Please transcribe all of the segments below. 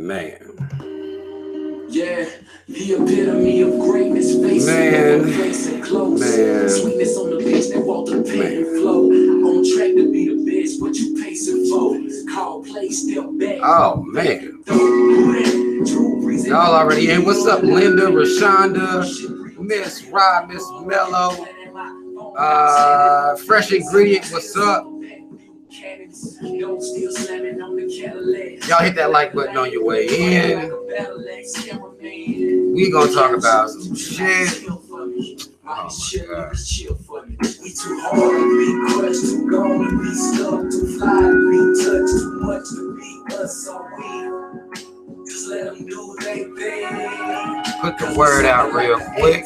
Man. Yeah, the epitome of greatness, face and clothes. Sweetness on the beach, that walk the pain and flow. On track to be the best, but you pacing for. Call play, step back. Oh man. Y'all already in. What's up, Linda, Rashonda, Miss Rob, Miss Mello, Fresh Ingredient, what's up? Y'all hit that like button on your way in. We gonna talk about some shit. Oh my God. We too hard to be crushed, too gone to be stuck, too fly to be touched, too much to be us, so we just let them do their thing. Put the word out real quick.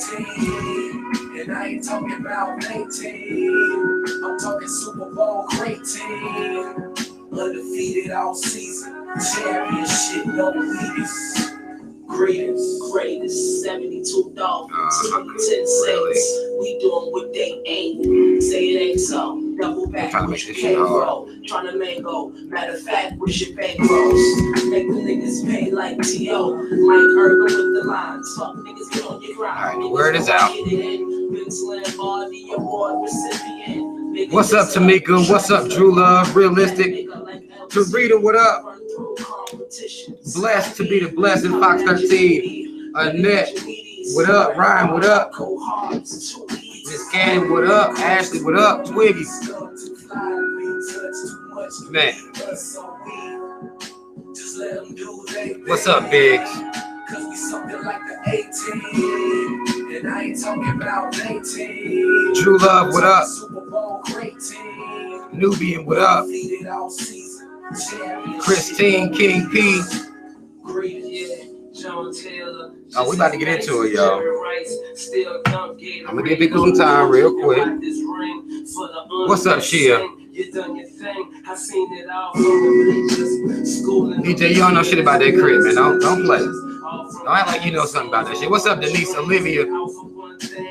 And I ain't talking about 18, I'm talking Super Bowl great team. Undefeated all season, championship, no leaders. Greatest, 72 Dolphins, 10 Saints. We doing what they ain't. Say it ain't so. Double back, push your K-roll. Trying to mango. Matter of fact, push your bank rolls. Make the niggas pay like T.O. Like Urban with the lines. Fuck niggas, get on your grind. Alright, the word is out. What's up, Tamika? What's up, Drew Love? Realistic. Tarita, what up? Blessed to be the blessed Fox 13. Annette, what up? Ryan, what up? Miss Candy, what up? Ashley, what up? Twiggy. Man. What's up, Biggs? Cause we something like the 18, and I ain't talking about 18. True Love, what up? Super Bowl great team. Nubian, what up? Christine, King P. Oh, we about to get into it, y'all. I'm gonna give people some time real quick. What's up, Shia? DJ, you don't know shit about that crib, man. Don't play. Don't act like you know something about that shit. What's up, Denise, Olivia?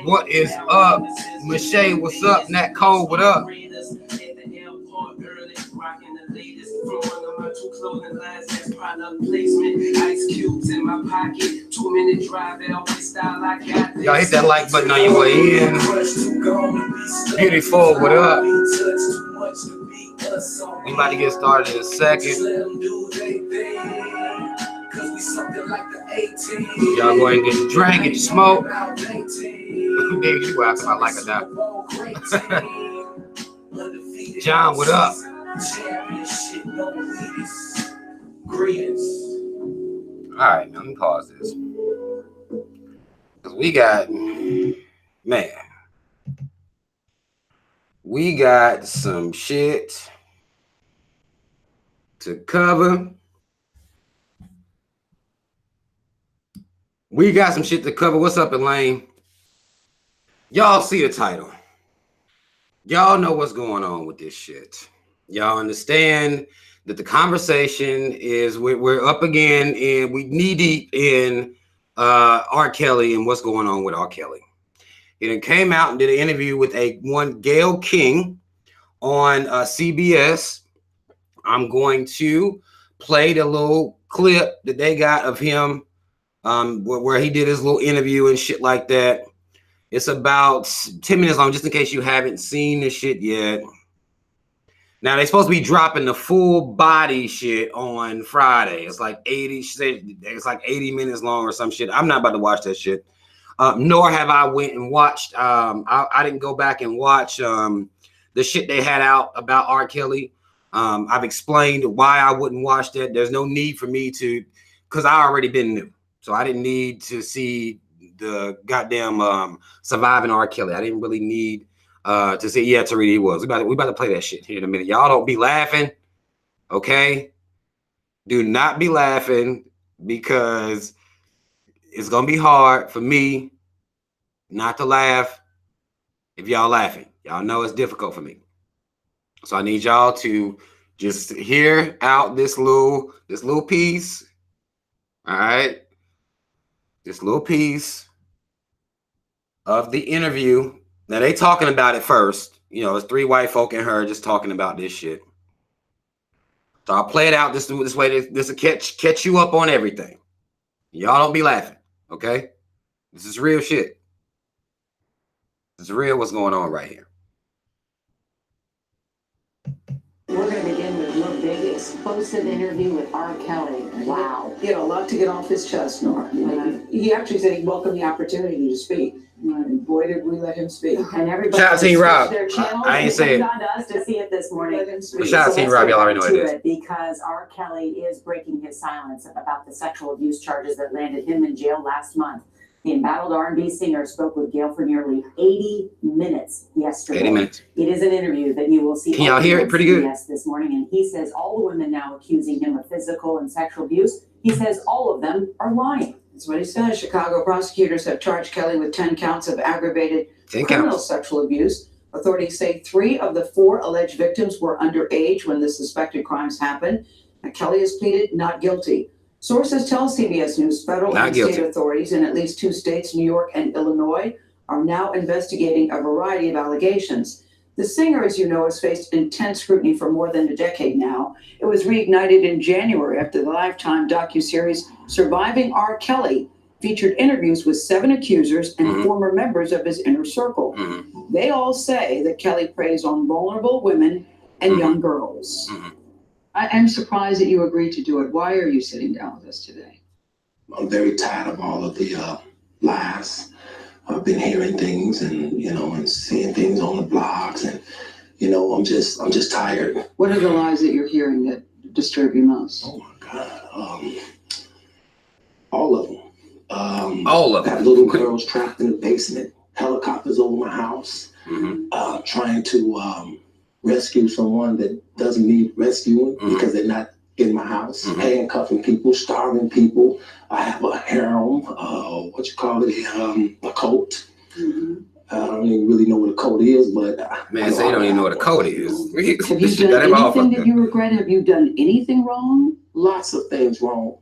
What is up? Michelle, what's up? Nat Cole, what up? Y'all hit that like button on your way in. Beautiful, what up? We about to get started in a second. Y'all go ahead and get your drink, get your smoke. Big, you out I like it now. John, what up? All right, let me pause this. Because we got some shit to cover. What's up, Elaine? Y'all see the title. Y'all know what's going on with this shit. Y'all understand that the conversation is we're up again and we knee deep in R. Kelly and what's going on with R. Kelly. It came out and did an interview with one Gayle King on CBS. I'm going to play the little clip that they got of him where he did his little interview and shit like that. It's about 10 minutes long, just in case you haven't seen this shit yet. Now, they're supposed to be dropping the full body shit on Friday. It's like 80 minutes long or some shit. I'm not about to watch that shit. Nor have I went and watched. I didn't go back and watch the shit they had out about R. Kelly. I've explained why I wouldn't watch that. There's no need for me to, because I already been new. So I didn't need to see the goddamn surviving R. Kelly. I didn't really need to say, yeah, Tarita, he was. We about to play that shit here in a minute. Y'all don't be laughing, okay? Do not be laughing because it's gonna be hard for me not to laugh if y'all laughing. Y'all know it's difficult for me. So I need y'all to just hear out this little piece. All right, this little piece of the interview. Now they talking about it first. You know, it's three white folk and her just talking about this shit. So I'll play it out this way. This will catch you up on everything. Y'all don't be laughing, okay? This is real shit. This is real what's going on right here. We're going to begin with your big explosive interview with R. Kelly. Wow. He had a lot to get off his chest, Nora. He actually said he welcomed the opportunity to speak. And boy, did we let him speak. And everybody Shout out to Rob. their channels I ain't saying. on to us to see it this morning. Shout out to Rob. Y'all already know what it is. Because R. Kelly is breaking his silence about the sexual abuse charges that landed him in jail last month. The embattled R&B singer spoke with Gail for nearly 80 minutes yesterday. 80 minutes. It is an interview that you will see. Can y'all hear it pretty good? Yes, this morning. And he says all the women now accusing him of physical and sexual abuse, he says all of them are lying. That's what he says. Chicago prosecutors have charged Kelly with 10 counts of aggravated criminal sexual abuse. Authorities say 3 of the 4 alleged victims were underage when the suspected crimes happened. Now, Kelly has pleaded not guilty. Sources tell CBS News federal and state authorities in at least 2 states, New York and Illinois, are now investigating a variety of allegations. The singer, as you know, has faced intense scrutiny for more than a decade now. It was reignited in January after the Lifetime docuseries Surviving R. Kelly featured interviews with 7 accusers and former members of his inner circle. They all say that Kelly preys on vulnerable women and young girls. I'm surprised that you agreed to do it. Why are you sitting down with us today? I'm very tired of all of the lies. I've been hearing things and, and seeing things on the blogs and, I'm just tired. What are the lies that you're hearing that disturb you most? Oh my God. All of them. All of them. Got little girls trapped in the basement, helicopters over my house, trying to rescue someone that doesn't need rescuing because they're not in my house, handcuffing people, starving people. I have a harem, a cult. I don't even really know what a cult is, but man, say you don't even know what a cult is. Have you done anything that you regret? Have you done anything wrong? Lots of things wrong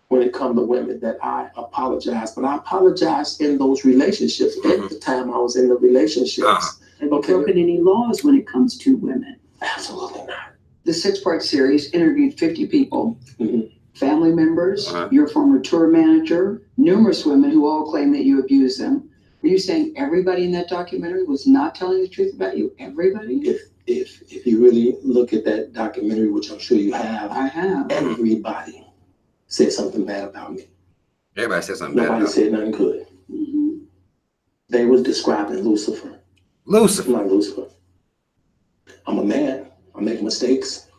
when it comes to women that I apologize, but I apologize in those relationships at the time I was in the relationships. Have you broken any laws when it comes to women? Absolutely not. The 6-part series interviewed 50 people, family members, your former tour manager, numerous women who all claim that you abused them. Are you saying everybody in that documentary was not telling the truth about you? Everybody? If you really look at that documentary, which I'm sure you have, I have. Everybody said something bad about me. Everybody said something bad about me. Nobody said nothing good. They was describing Lucifer. Lucifer. I'm not Lucifer. I'm a man. I make mistakes,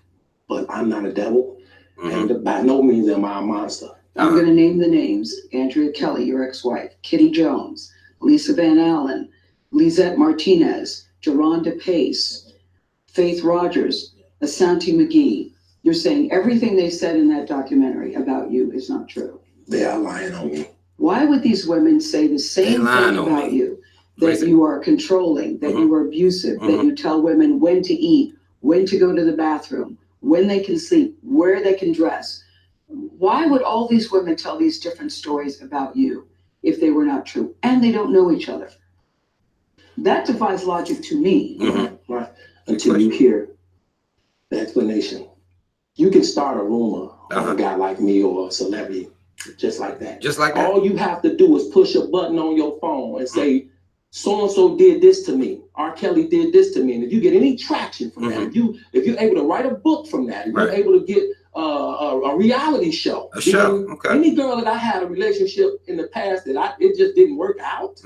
but I'm not a devil. And by no means am I a monster. I'm going to name the names. Andrea Kelly, your ex-wife, Kitty Jones, Lisa Van Allen, Lisette Martinez, Geronda Pace, Faith Rogers, Asante McGee. You're saying everything they said in that documentary about you is not true. They are lying on me. Why would these women say the same thing about you? That you are controlling, that you are abusive, that you tell women when to eat, when to go to the bathroom, when they can sleep, where they can dress. Why would all these women tell these different stories about you if they were not true? And they don't know each other. That defies logic to me. Right. Until you hear the explanation. You can start a rumor of a guy like me or a celebrity just like that. Just like that. All you have to do is push a button on your phone and say, so-and-so did this to me. R. Kelly did this to me. And if you get any traction from that, if you're able to write a book from that, if you're able to get a reality show. A show, okay. Any girl that I had a relationship in the past that it just didn't work out,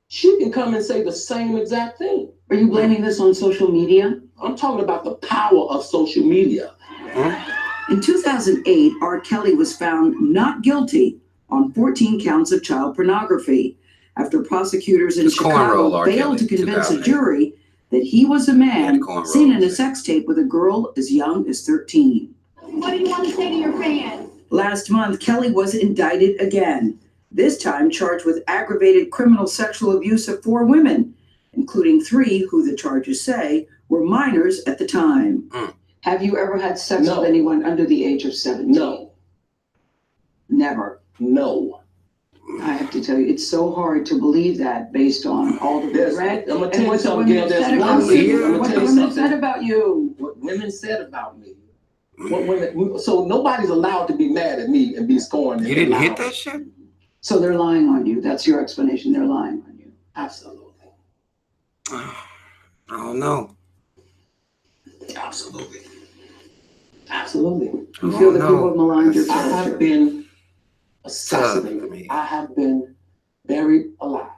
she can come and say the same exact thing. Are you blaming this on social media? I'm talking about the power of social media. In 2008, R. Kelly was found not guilty on 14 counts of child pornography after prosecutors in Chicago failed to convince a jury that he was a man seen in a sex tape with a girl as young as 13. What do you want to say to your fans? Last month, Kelly was indicted again, this time charged with aggravated criminal sexual abuse of 4 women, including 3 who the charges say were minors at the time. Have you ever had sex with anyone under the age of 17? No. Never. No. I have to tell you, it's so hard to believe that based on all the red I'm gonna tell you something, Gail. what the women said about you. What women said about me So nobody's allowed to be mad at me and be scorned. You didn't hit that shit? So they're lying on you. That's your explanation. They're lying on you. Absolutely. I don't know. Absolutely. You feel that people have maligned your I character. have been assassinated. I have been buried alive.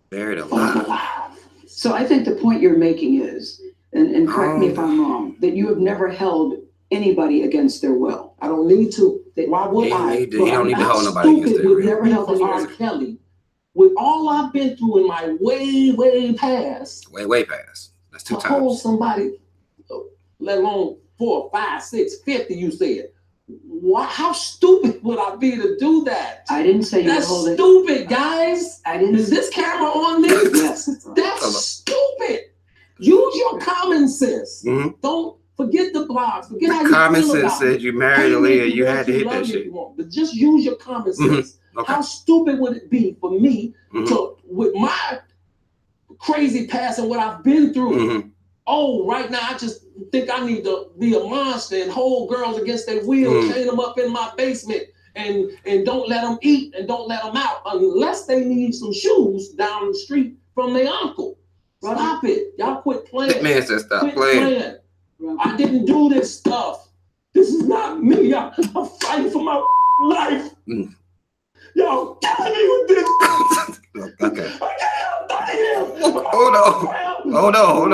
Buried alive. So I think the point you're making is, and correct me if I'm wrong, that you have never held anybody against their will. I don't need to. Why would I? You don't need to hold nobody against their will. You've never held R. Kelly. With all I've been through in my way past. Way past. That's 2 to times. hold somebody, let alone 4, 5, 6, 50, you said. Why? How stupid would I be to do that? I didn't say you That's hold it. stupid, guys. I didn't. Is this camera on me? Yes. That's stupid. Use your common sense. Mm-hmm. Don't forget the blogs. Forget how you common feel sense about said it. you married Aaliyah. You had to hit that shit. But just use your common sense. Okay. How stupid would it be for me to, with my crazy past and what I've been through, oh, right now I just think I need to be a monster and hold girls against their will, chain them up in my basement, and don't let them eat and don't let them out unless they need some shoes down the street from their uncle. Stop it. Y'all quit playing. That man said stop playing. I didn't do this stuff. This is not me. I'm fighting for my life. Y'all killing me with this. Okay. Hold on.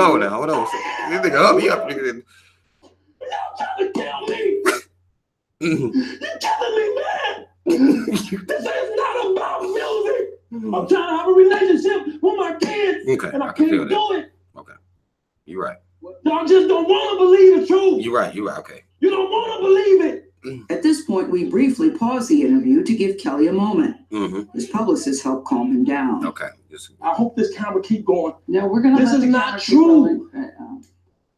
This nigga up. He up. Y'all trying to kill me. You're killing me, man. This is not about music. I'm trying to have a relationship with my kids. Okay. And I can't do it. Okay. You're right. Y'all just don't want to believe the truth. You're right. Okay. You don't want to believe it. At this point, we briefly paused the interview to give Kelly a moment. His publicist helped calm him down. Okay. I hope this camera keep going. No, we're gonna. This is not true.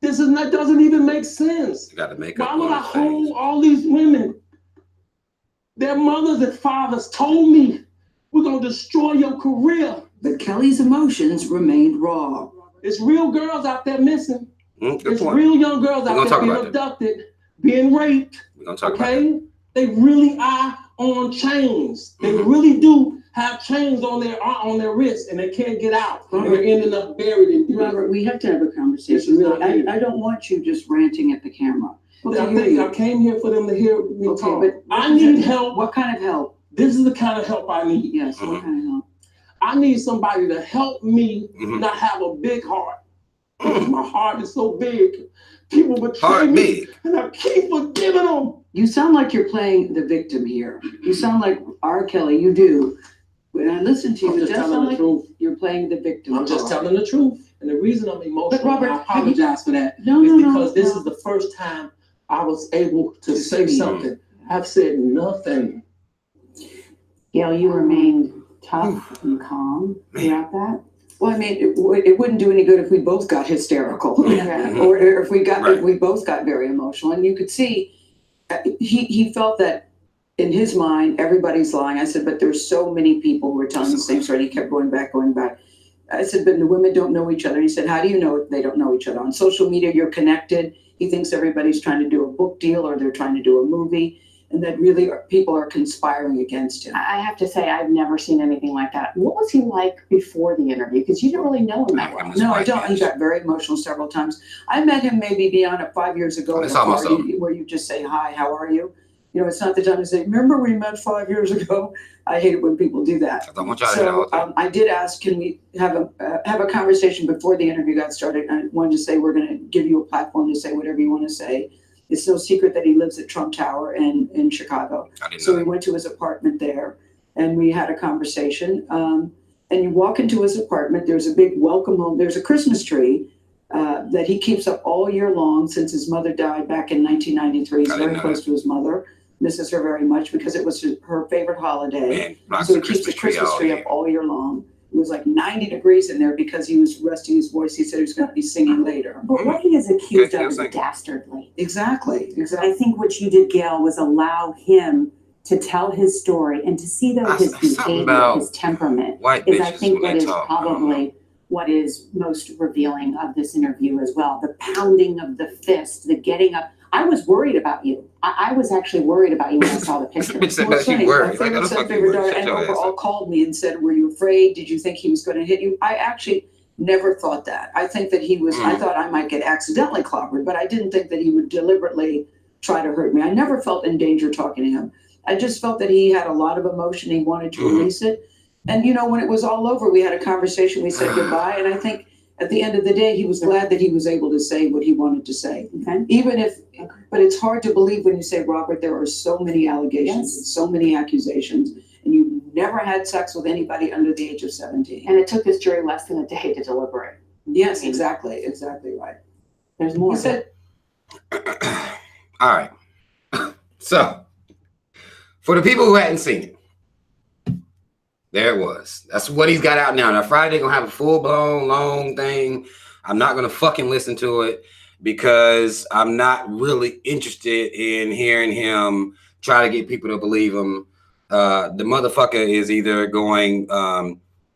This is not. Doesn't even make sense. You got to make up. Why would I hold all these women? Their mothers and fathers told me, "We're gonna destroy your career." But Kelly's emotions remained raw. It's real girls out there missing. It's point. real young girls out there being abducted, being raped. We're gonna talk about that. They really are on chains. They really do have chains on their wrists, and they can't get out. And they're ending up buried in. Robert, we have to have a conversation. I don't want you just ranting at the camera. I came here for them to hear me talk. But I need help. What kind of help? This is the kind of help I need. Yes, what kind of help? I need somebody to help me not have a big heart. My heart is so big. People betray me, and I keep forgiving them. You sound like you're playing the victim here. You sound like R. Kelly. You do. When I listen to you, it does sound like you're playing the victim. I'm just telling the truth. And the reason I'm emotional, but Robert, I apologize for that, is because this is the first time I was able to say something. I've said nothing. Gail, you remained tough and calm throughout that. Well, I mean, it wouldn't do any good if we both got hysterical, or if we both got very emotional. And you could see he felt that in his mind everybody's lying. I said, but there's so many people who are telling the same story. He kept going back. I said, but the women don't know each other. He said, how do you know if they don't know each other? On social media, you're connected. He thinks everybody's trying to do a book deal or they're trying to do a movie. And that really people are conspiring against him. I have to say, I've never seen anything like that. What was he like before the interview? Because you didn't really know him that well. No, I don't. He got very emotional several times. I met him maybe beyond 5 years ago at a party where you just say, hi, how are you? You know, it's not the time to say, remember we met 5 years ago? I hate it when people do that. I don't want y'all to I did ask, can we have a conversation before the interview got started? I wanted to say, we're going to give you a platform to say whatever you want to say. It's no secret that he lives at Trump Tower in Chicago. So we went to his apartment there and we had a conversation. And you walk into his apartment, there's a big welcome home. There's a Christmas tree that he keeps up all year long since his mother died back in 1993. He's very close to his mother, misses her very much because it was her favorite holiday. So he keeps the Christmas tree up all year long. It was like 90 degrees in there because he was resting his voice. He said he was going to be singing later. But what he is accused of is dastardly. Exactly. I think what you did, Gail, was allow him to tell his story and to see that his behavior, his temperament is, I think, what is probably what is most revealing of this interview as well. The pounding of the fist, the getting up. I was worried about you. I was actually worried about you when I saw the picture. Well, Sonny, my favorite son, favorite daughter, and Oprah all called me and said, were you afraid? Did you think he was going to hit you? I actually never thought that. I think that he was, I thought I might get accidentally clobbered, but I didn't think that he would deliberately try to hurt me. I never felt in danger talking to him. I just felt that he had a lot of emotion. He wanted to release it. And, you know, when it was all over, we had a conversation, we said goodbye. And I think at the end of the day, he was glad that he was able to say what he wanted to say. Okay. Even if, but it's hard to believe when you say, Robert, there are so many allegations, and so many accusations, and you never had sex with anybody under the age of 17. And it took this jury less than a day to deliberate. Yes, exactly. Exactly right. There's more. He said, all right. So, for the people who hadn't seen it, there it was. That's what he's got out now. Now, Friday, they're going to have a full-blown, long thing. I'm not going to fucking listen to it because I'm not really interested in hearing him try to get people to believe him. The motherfucker is either going,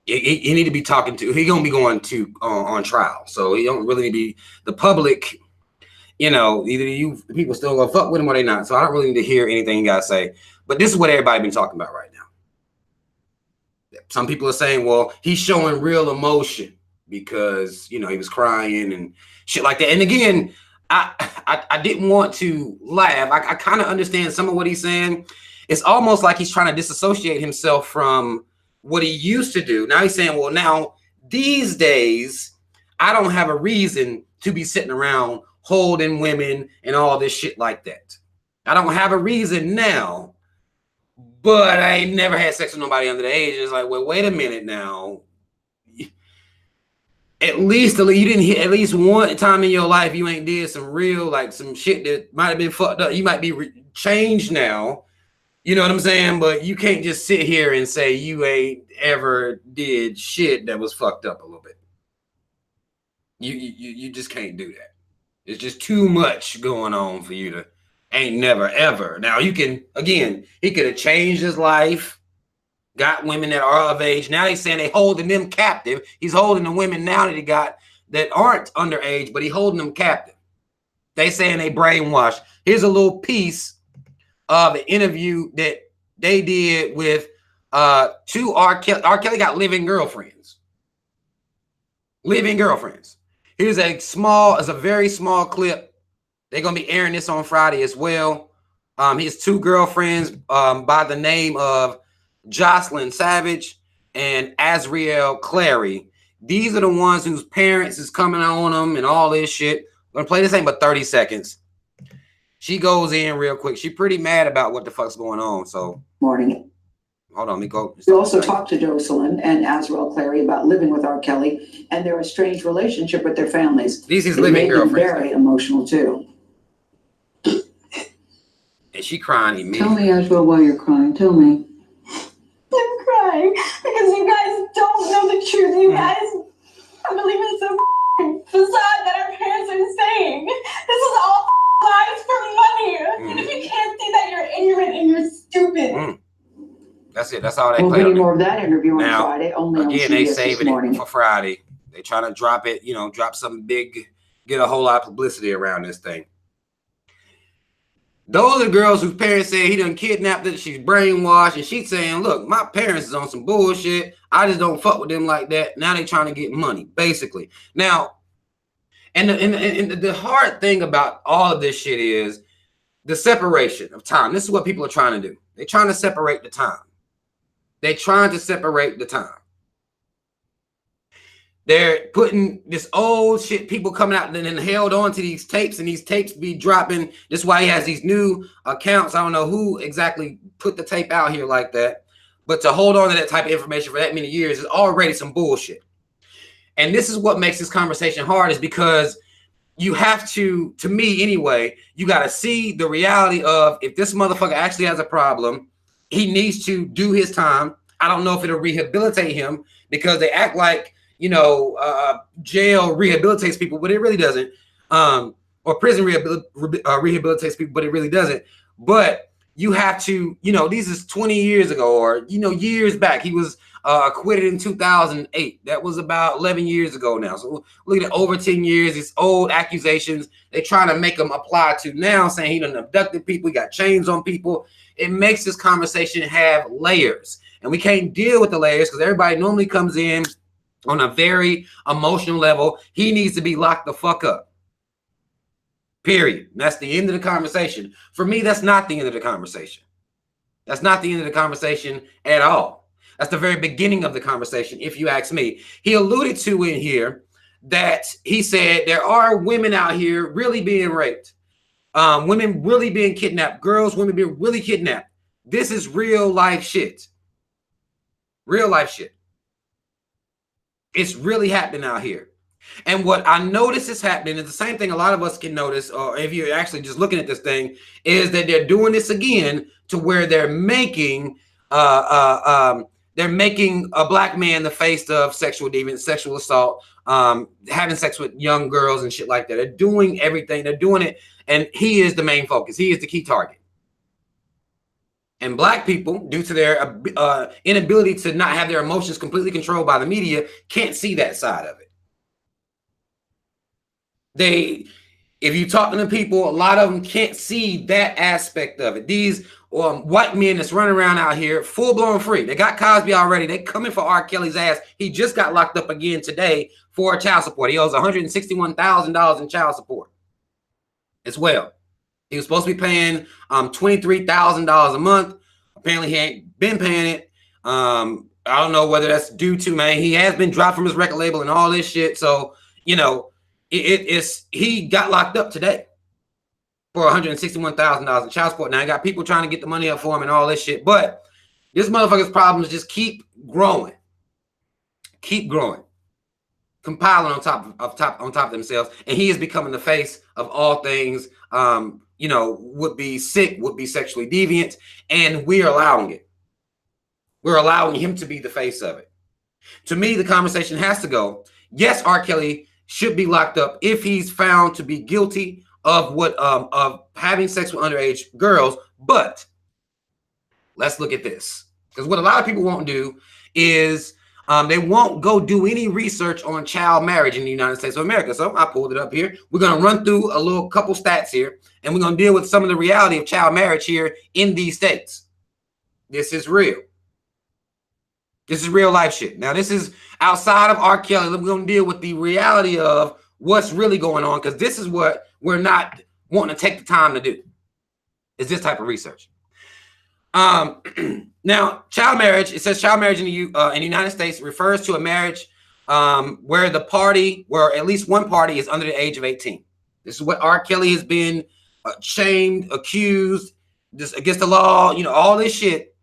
he need to be talking to, he going to be going to on trial. So he don't really be, the public, you know, either you people still going to fuck with him or they not. So I don't really need to hear anything you got to say. But this is what everybody been talking about right now. Some people are saying, well, he's showing real emotion because, you know, he was crying and shit like that. And again, I didn't want to laugh. I kind of understand some of what he's saying. It's almost like he's trying to disassociate himself from what he used to do. Now he's saying, well, now these days, I don't have a reason to be sitting around holding women and all this shit like that. I don't have a reason now. But I ain't never had sex with nobody under the age. It's like, well, wait a minute now. At least you didn't hit at least one time in your life you ain't did some real, like some shit that might have been fucked up. You might be changed now. You know what I'm saying? But you can't just sit here and say you ain't ever did shit that was fucked up a little bit. You just can't do that. It's just too much going on for you to ain't never ever. Now you can, again, he could have changed his life, got women that are of age. Now he's saying they holding them captive. He's holding the women now that he got that aren't underage, but he holding them captive. They saying they brainwashed. Here's a little piece of the interview that they did with two R. Kelly. R. Kelly got living girlfriends. Living girlfriends. Here's a very small clip. They're going to be airing this on Friday as well. His two girlfriends by the name of Jocelyn Savage and Azriel Clary. These are the ones whose parents is coming on them and all this shit. I'm going to play this thing but 30 seconds. She goes in real quick. She's pretty mad about what the fuck's going on. So, morning. Hold on, let me go. We also talked to Jocelyn and Azriel Clary about living with R. Kelly and their estranged relationship with their families. These is living girlfriends. Very emotional too. And she crying immediately. Tell me, Azriel, why you're crying. Tell me. I'm crying because you guys don't know the truth. You guys believe in some facade that our parents are saying. This is all lies for money. And if you can't see that, you're ignorant and you're stupid. That's it. That's all they play. We'll get any more of that interview on now, Friday. Only again, on they CBS saving it for Friday. They trying to drop it, you know, drop something big, get a whole lot of publicity around this thing. Those are the girls whose parents say he done kidnapped her, she's brainwashed, and she's saying, look, my parents is on some bullshit. I just don't fuck with them like that. Now they trying to get money, basically. Now, and the hard thing about all of this shit is the separation of time. This is what people are trying to do. They're trying to separate the time. They're trying to separate the time. They're putting this old shit, people coming out and then held on to these tapes, and these tapes be dropping. This is why he has these new accounts. I don't know who exactly put the tape out here like that, but to hold on to that type of information for that many years is already some bullshit. And this is what makes this conversation hard, is because you have to me anyway, you got to see the reality of if this motherfucker actually has a problem, he needs to do his time. I don't know if it'll rehabilitate him, because they act like, you know, jail rehabilitates people, but it really doesn't. Or prison rehabilitates people, but it really doesn't. But you have to, you know, these is 20 years ago, or, you know, years back. He was acquitted in 2008. That was about 11 years ago now. So look at over 10 years. It's old accusations. They're trying to make them apply to now, saying he done abducted people. He got chains on people. It makes this conversation have layers. And we can't deal with the layers because everybody normally comes in on a very emotional level. He needs to be locked the fuck up. Period. And that's the end of the conversation. For me, that's not the end of the conversation. That's not the end of the conversation at all. That's the very beginning of the conversation, if you ask me. He alluded to in here that he said there are women out here really being raped, women really being kidnapped, women being really kidnapped. This is real life shit. Real life shit. It's really happening out here. And what I notice is happening is the same thing a lot of us can notice, or if you're actually just looking at this thing, is that they're doing this again to where they're making a black man the face of sexual deviance, sexual assault, having sex with young girls and shit like that. They're doing everything. They're doing it. And he is the main focus. He is the key target. And black people, due to their inability to not have their emotions completely controlled by the media, can't see that side of it. If you talking to people, a lot of them can't see that aspect of it. These white men that's running around out here, full blown free. They got Cosby already. They coming for R. Kelly's ass. He just got locked up again today for child support. He owes $161,000 in child support as well. He was supposed to be paying $23,000 a month. Apparently, he ain't been paying it. I don't know whether that's due to, man. He has been dropped from his record label and all this shit. So, you know, he got locked up today for $161,000 in child support. Now, I got people trying to get the money up for him and all this shit. But this motherfucker's problems just keep growing. Keep growing. Compiling on top of themselves. And he is becoming the face of all things you know, would be sick, would be sexually deviant, and we're allowing it. We're allowing him to be the face of it. To me, the conversation has to go, yes, R. Kelly should be locked up if he's found to be guilty of of having sex with underage girls, but let's look at this. Because what a lot of people won't do is they won't go do any research on child marriage in the United States of America. So I pulled it up here. We're going to run through a couple stats here, and we're going to deal with some of the reality of child marriage here in these states. This is real. This is real life shit. Now, this is outside of R. Kelly. We're going to deal with the reality of what's really going on, because this is what we're not wanting to take the time to do, is this type of research. Now, child marriage, it says child marriage in the United States refers to a marriage where at least one party is under the age of 18. This is what R. Kelly has been shamed, accused, just against the law, you know, all this shit.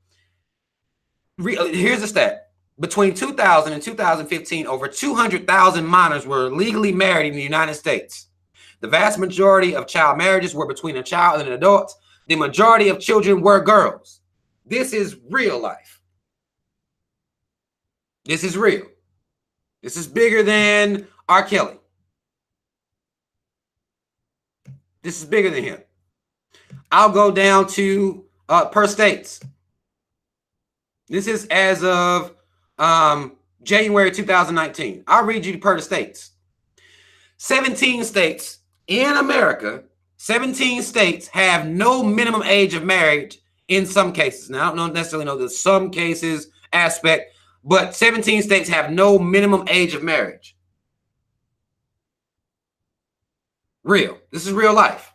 Here's a stat. Between 2000 and 2015, over 200,000 minors were legally married in the United States. The vast majority of child marriages were between a child and an adult. The majority of children were girls. This is real life. This is real. This is bigger than R. Kelly. This is bigger than him. I'll go down to per states. This is as of January 2019. I'll read you per the states. 17 states in America, 17 states have no minimum age of marriage in some cases. Now, I don't necessarily know the some cases aspect, but 17 states have no minimum age of marriage. Real. This is real life.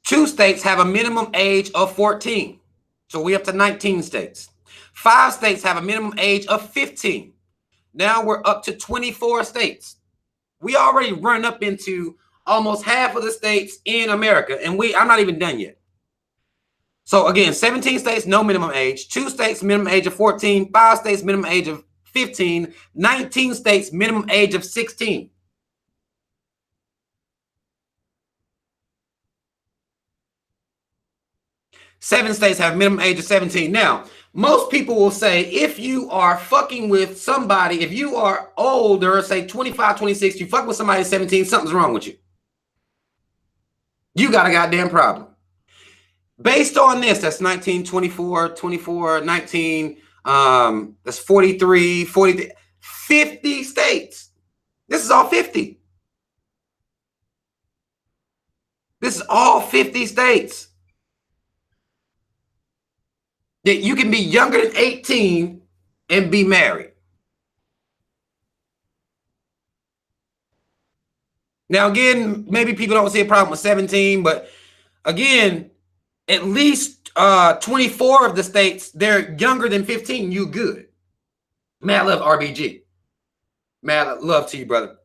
2 states have a minimum age of 14. So we up to 19 states. 5 states have a minimum age of 15. Now we're up to 24 states. We already run up into almost half of the states in America, and I'm not even done yet. So again, 17 states, no minimum age. 2 states, minimum age of 14. 5 states, minimum age of 15. 19 states, minimum age of 16. Seven states have minimum age of 17. Now, most people will say if you are fucking with somebody, if you are older, say 25, 26, you fuck with somebody at 17, something's wrong with you. You got a goddamn problem. Based on this, that's 19, 24, 19, That's 43, 40, 50 states. This is all 50. This is all 50 states. That you can be younger than 18 and be married. Now, again, maybe people don't see a problem with 17, but again, at least 24 of the states, they're younger than 15. You good. Mad love, RBG. Mad love to you, brother.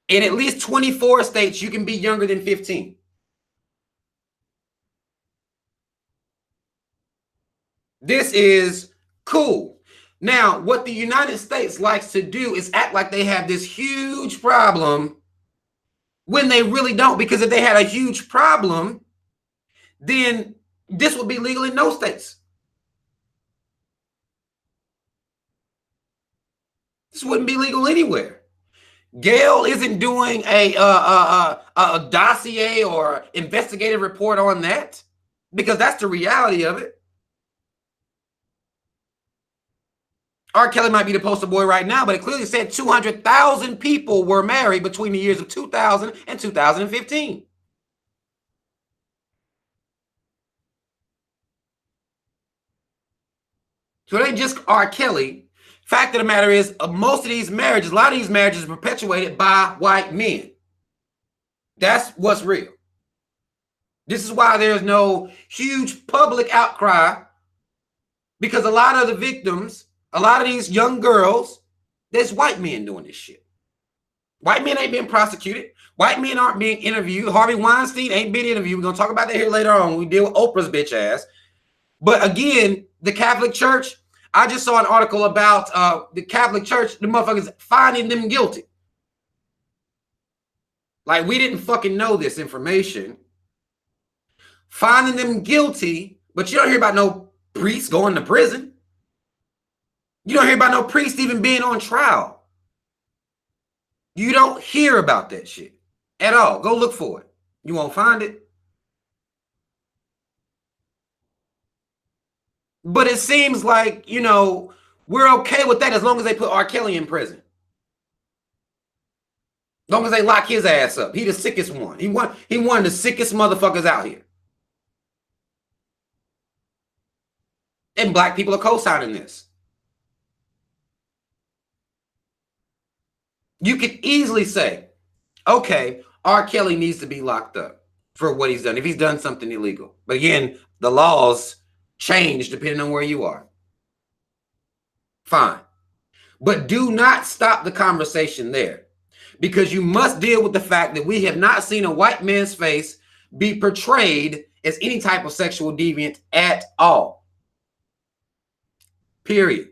In at least 24 states, you can be younger than 15. This is cool. Now, what the United States likes to do is act like they have this huge problem when they really don't, because if they had a huge problem, then this would be legal in no states. This wouldn't be legal anywhere. Gail isn't doing a dossier or investigative report on that, because that's the reality of it. R. Kelly might be the poster boy right now, but it clearly said 200,000 people were married between the years of 2000 and 2015. So it ain't just R. Kelly. Fact of the matter is, most of these marriages, a lot of these marriages are perpetuated by white men. That's what's real. This is why there's no huge public outcry, because a lot of the victims, a lot of these young girls, there's white men doing this shit. White men ain't being prosecuted. White men aren't being interviewed. Harvey Weinstein ain't been interviewed. We're going to talk about that here later on when we deal with Oprah's bitch ass. But again, the Catholic Church, I just saw an article about the Catholic Church, the motherfuckers finding them guilty. Like, we didn't fucking know this information. Finding them guilty, but you don't hear about no priest going to prison. You don't hear about no priest even being on trial. You don't hear about that shit at all. Go look for it. You won't find it. But it seems like, you know, we're okay with that as long as they put R. Kelly in prison. As long as they lock his ass up. He the sickest one. He one of the sickest motherfuckers out here. And black people are co-signing this. You could easily say, okay, R. Kelly needs to be locked up for what he's done, if he's done something illegal. But again, the laws change depending on where you are. Fine. But do not stop the conversation there, because you must deal with the fact that we have not seen a white man's face be portrayed as any type of sexual deviant at all. Period.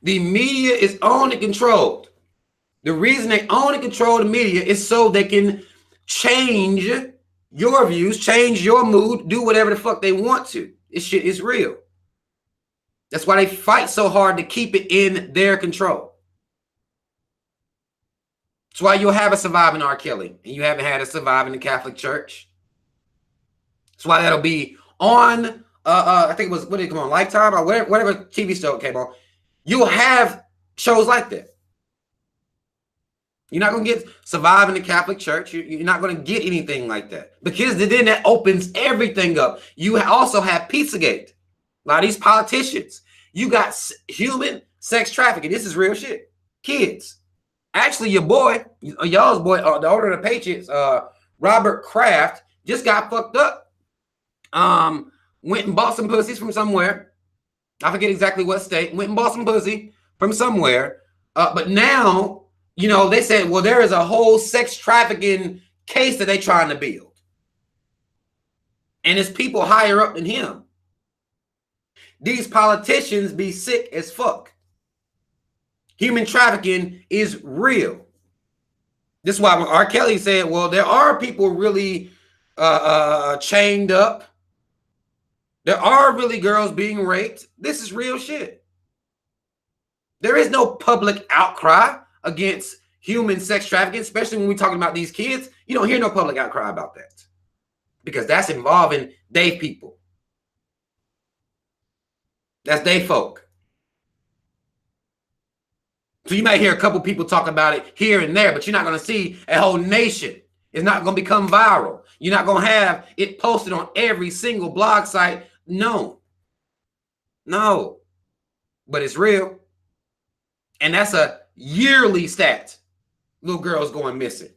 The media is owned and controlled. The reason they own and control the media is so they can change your views, change your mood, do whatever the fuck they want to. This shit is real. That's why they fight so hard to keep it in their control. That's why you'll have a surviving R. Kelly and you haven't had a surviving the Catholic Church. That's why that'll be on, I think it was, what did it come on, Lifetime or whatever TV show it came on. You'll have shows like that. You're not going to get surviving the Catholic Church. You're not going to get anything like that, because then that opens everything up. You also have Pizzagate. A lot of these politicians. You got human sex trafficking. This is real shit. Kids. Actually, your boy, y'all's boy, the owner of the Patriots, Robert Kraft, just got fucked up. Went and bought some pussies from somewhere. I forget exactly what state. Went and bought some pussy from somewhere. But now, you know, they said, well, there is a whole sex trafficking case that they trying to build. And it's people higher up than him. These politicians be sick as fuck. Human trafficking is real. This is why when R. Kelly said, well, there are people really chained up. There are really girls being raped. This is real shit. There is no public outcry against human sex trafficking, especially when we're talking about these kids. You don't hear no public outcry about that because that's involving they people. That's they folk. So you might hear a couple people talk about it here and there, but you're not going to see a whole nation. It's not going to become viral. You're not going to have it posted on every single blog site. No. No. But it's real. And that's a yearly stat. Little girls going missing.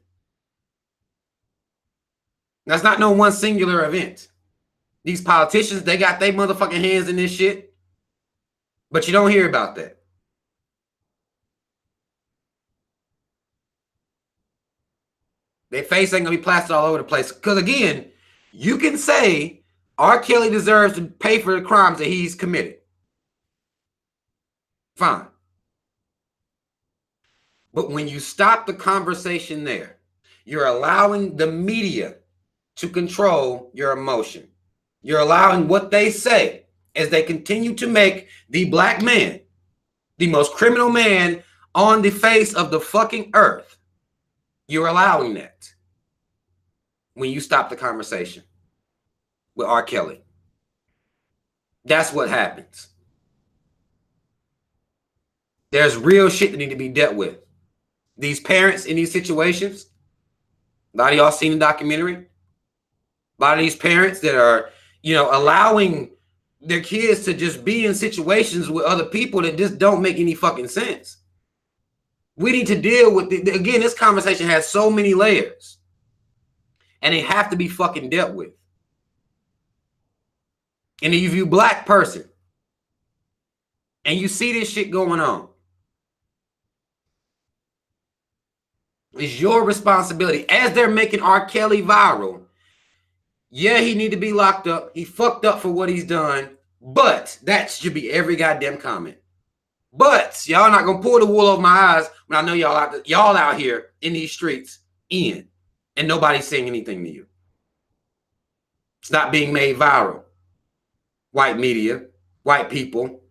That's not no one singular event. These politicians, they got their motherfucking hands in this shit. But you don't hear about that. Their face ain't gonna be plastered all over the place. Because again, you can say R. Kelly deserves to pay for the crimes that he's committed. Fine. But when you stop the conversation there, you're allowing the media to control your emotion. You're allowing what they say as they continue to make the black man the most criminal man on the face of the fucking earth. You're allowing that when you stop the conversation with R. Kelly. That's what happens. There's real shit that need to be dealt with. These parents in these situations, a lot of y'all seen the documentary. A lot of these parents that are, allowing their kids to just be in situations with other people that just don't make any fucking sense. We need to deal with it. Again, this conversation has so many layers. And they have to be fucking dealt with. And if you black person and you see this shit going on, it's your responsibility. As they're making R. Kelly viral, yeah, he need to be locked up. He fucked up for what he's done. But that should be every goddamn comment. But y'all not gonna pull the wool over my eyes when I know y'all out here in these streets and nobody's saying anything to you. It's not being made viral. White media, white people.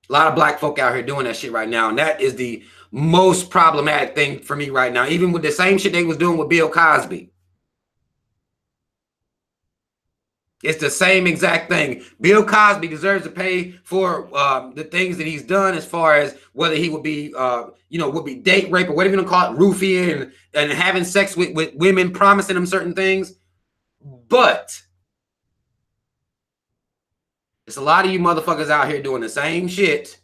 A lot of black folk out here doing that shit right now. And that is the most problematic thing for me right now. Even with the same shit they was doing with Bill Cosby. It's the same exact thing. Bill Cosby deserves to pay for the things that he's done as far as whether he would be, would be date rape or whatever you want to call it, roofing and having sex with women, promising them certain things. But it's a lot of you motherfuckers out here doing the same shit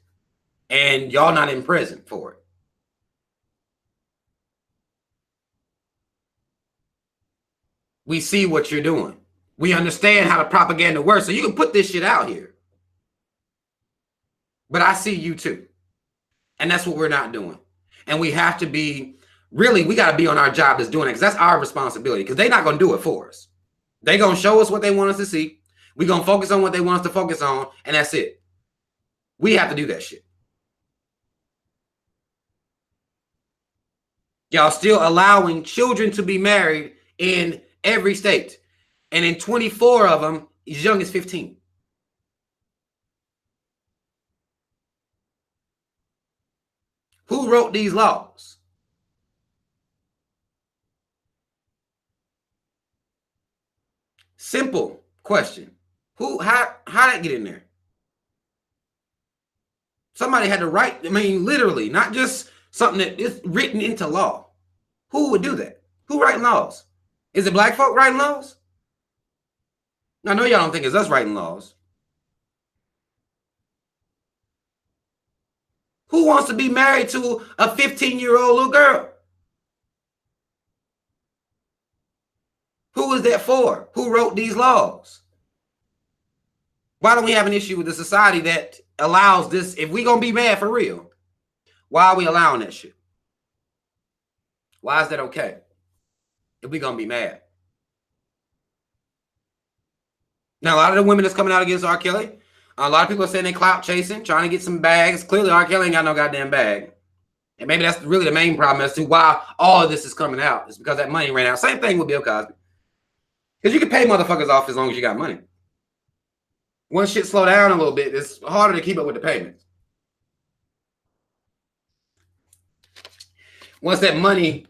and y'all not in prison for it. We see what you're doing. We understand how the propaganda works, so you can put this shit out here. But I see you too. And that's what we're not doing. And we have to be, really, we got to be on our job as doing it, because that's our responsibility, because they're not going to do it for us. They're going to show us what they want us to see. We're going to focus on what they want us to focus on, and that's it. We have to do that shit. Y'all still allowing children to be married in every state. And in 24 of them, as young as 15. Who wrote these laws? Simple question. How did it get in there? Somebody had to write, literally, not just something that is written into law. Who would do that? Who writing laws? Is it black folk writing laws? I know y'all don't think it's us writing laws. Who wants to be married to a 15-year-old little girl? Who is that for? Who wrote these laws? Why don't we have an issue with the society that allows this? If we're going to be mad for real, why are we allowing that shit? Why is that okay? If we're going to be mad. Now, a lot of the women that's coming out against R. Kelly, a lot of people are saying they clout chasing, trying to get some bags. Clearly, R. Kelly ain't got no goddamn bag. And maybe that's really the main problem as to why all of this is coming out. It's because that money ran out. Same thing with Bill Cosby. Because you can pay motherfuckers off as long as you got money. Once shit slow down a little bit, it's harder to keep up with the payments. Once that money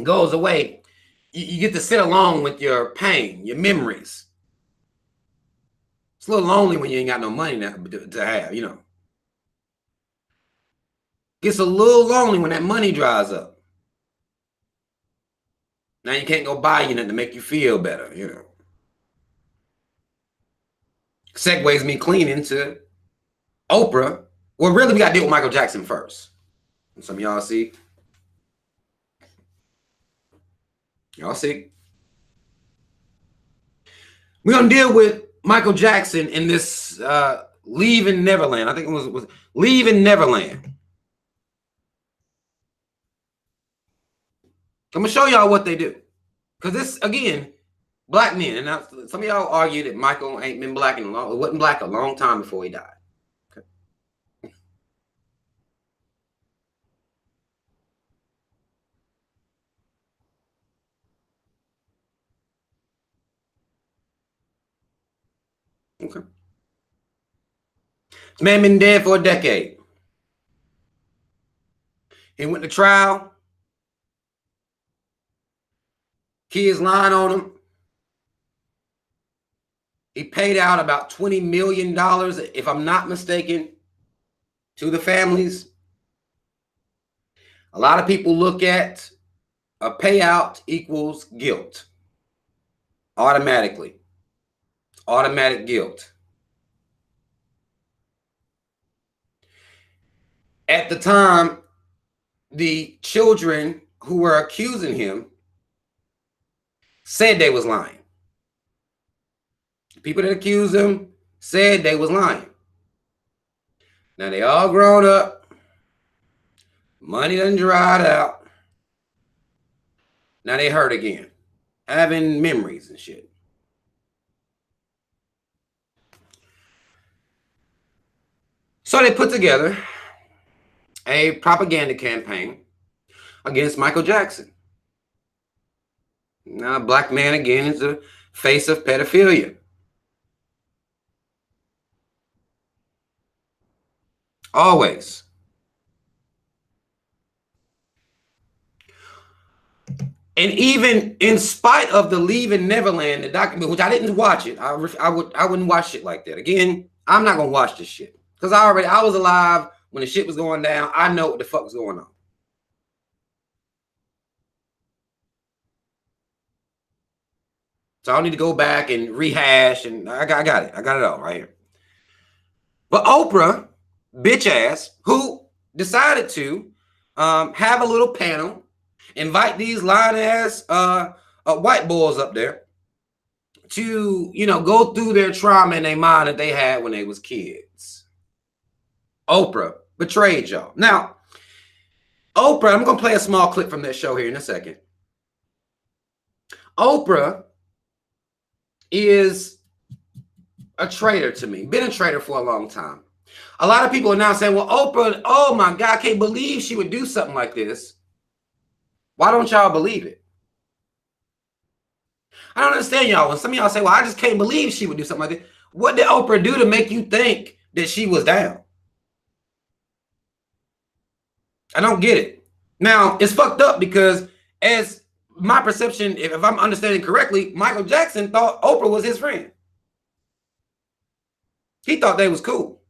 goes away, you get to sit alone with your pain, your memories. It's a little lonely when you ain't got no money to have, you know. Gets a little lonely when that money dries up. Now you can't go buy you nothing to make you feel better, you know. Segues me clean into Oprah. Well, really, we got to deal with Michael Jackson first. And some of y'all see. Y'all see. We're going to deal with Michael Jackson in this Leaving Neverland. I think it was Leaving Neverland. I'm going to show y'all what they do. Because this, again, black men. And now, some of y'all argue that Michael ain't been black in a long, wasn't black a long time before he died. Okay. Okay. This man been dead for a decade. He went to trial. Kids lying on him. He paid out about $20 million, if I'm not mistaken, to the families. A lot of people look at a payout equals guilt. Automatically. Automatic guilt. At the time, the children who were accusing him said they was lying. The people that accused him said they was lying. Now they all grown up. Money done dried out. Now they hurt again. Having memories and shit. So they put together a propaganda campaign against Michael Jackson. Now, a black man again is the face of pedophilia. Always. And even in spite of the Leaving Neverland, the document, which I didn't watch it, I wouldn't watch shit like that. Again, I'm not gonna watch this shit because I was alive when the shit was going down. I know what the fuck was going on. So I don't need to go back and rehash, and I got it. I got it all right here. But Oprah, bitch ass, who decided to have a little panel, invite these lying ass white boys up there to, you know, go through their trauma in their mind that they had when they was kids. Oprah betrayed y'all. Now, Oprah, I'm gonna play a small clip from that show here in a second. Oprah is a traitor to me. Been a traitor for a long time. A lot of people are now saying, well, Oprah, oh my God, I can't believe she would do something like this. Why don't y'all believe it? I don't understand y'all. When some of y'all say, well, I just can't believe she would do something like this. What did Oprah do to make you think that she was down? I don't get it. Now, it's fucked up because as my perception, if I'm understanding correctly, Michael Jackson thought Oprah was his friend. He thought they was cool.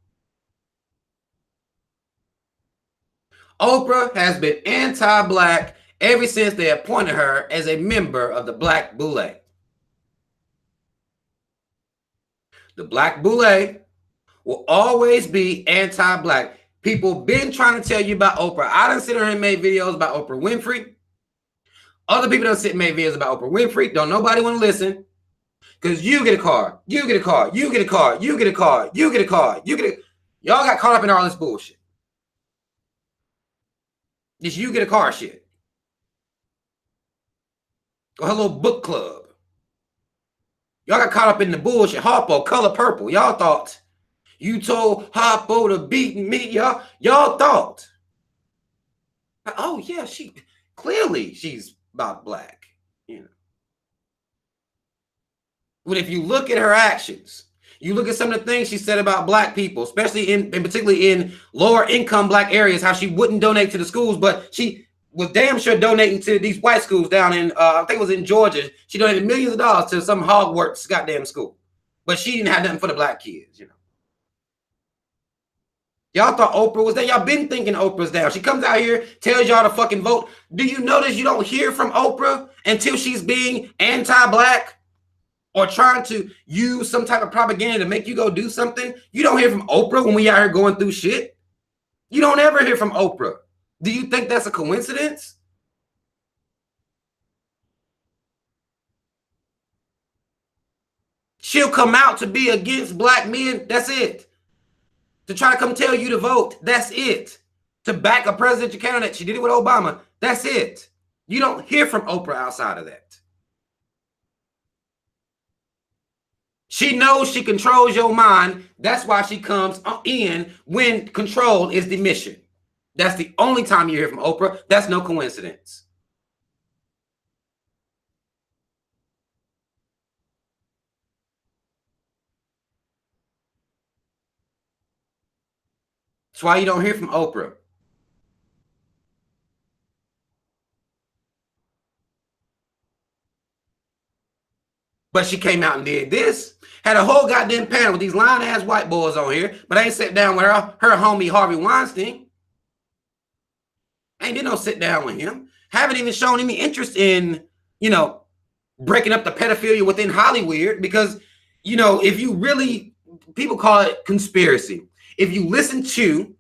Oprah has been anti-black ever since they appointed her as a member of the Black Boule. The Black Boule will always be anti-black. People been trying to tell you about Oprah. I done sit here and made videos about Oprah Winfrey. Other people done sit and made videos about Oprah Winfrey. Don't nobody want to listen. Because you get a car. You get a car. You get a car. You get a car. You get a car. You get a... Y'all got caught up in all this bullshit. This you get a car shit. Or her little book club. Y'all got caught up in the bullshit. Harpo, Color Purple. Y'all thought you told Harpo to beat me. Y'all thought. Oh, yeah, clearly she's about black. You know. But if you look at her actions, you look at some of the things she said about black people, especially and particularly in lower income black areas, how she wouldn't donate to the schools, but she was damn sure donating to these white schools down in, I think it was in Georgia. She donated millions of dollars to some Hogwarts goddamn school. But she didn't have nothing for the black kids, you know. Y'all thought Oprah was there. Y'all been thinking Oprah's down. She comes out here, tells y'all to fucking vote. Do you notice you don't hear from Oprah until she's being anti-black or trying to use some type of propaganda to make you go do something? You don't hear from Oprah when we out here going through shit. You don't ever hear from Oprah. Do you think that's a coincidence? She'll come out to be against black men. That's it. To try to come tell you to vote. That's it. To back a presidential candidate. She did it with Obama. That's it. You don't hear from Oprah outside of that. She knows she controls your mind. That's why she comes in when control is the mission. That's the only time you hear from Oprah. That's no coincidence. That's why you don't hear from Oprah. But she came out and did this. Had a whole goddamn panel with these lying-ass white boys on here. But I ain't sat down with her homie Harvey Weinstein. Ain't did no sit down with him. Haven't even shown any interest in, you know, breaking up the pedophilia within Hollywood. Because, you know, if you really, people call it conspiracy. If you listen to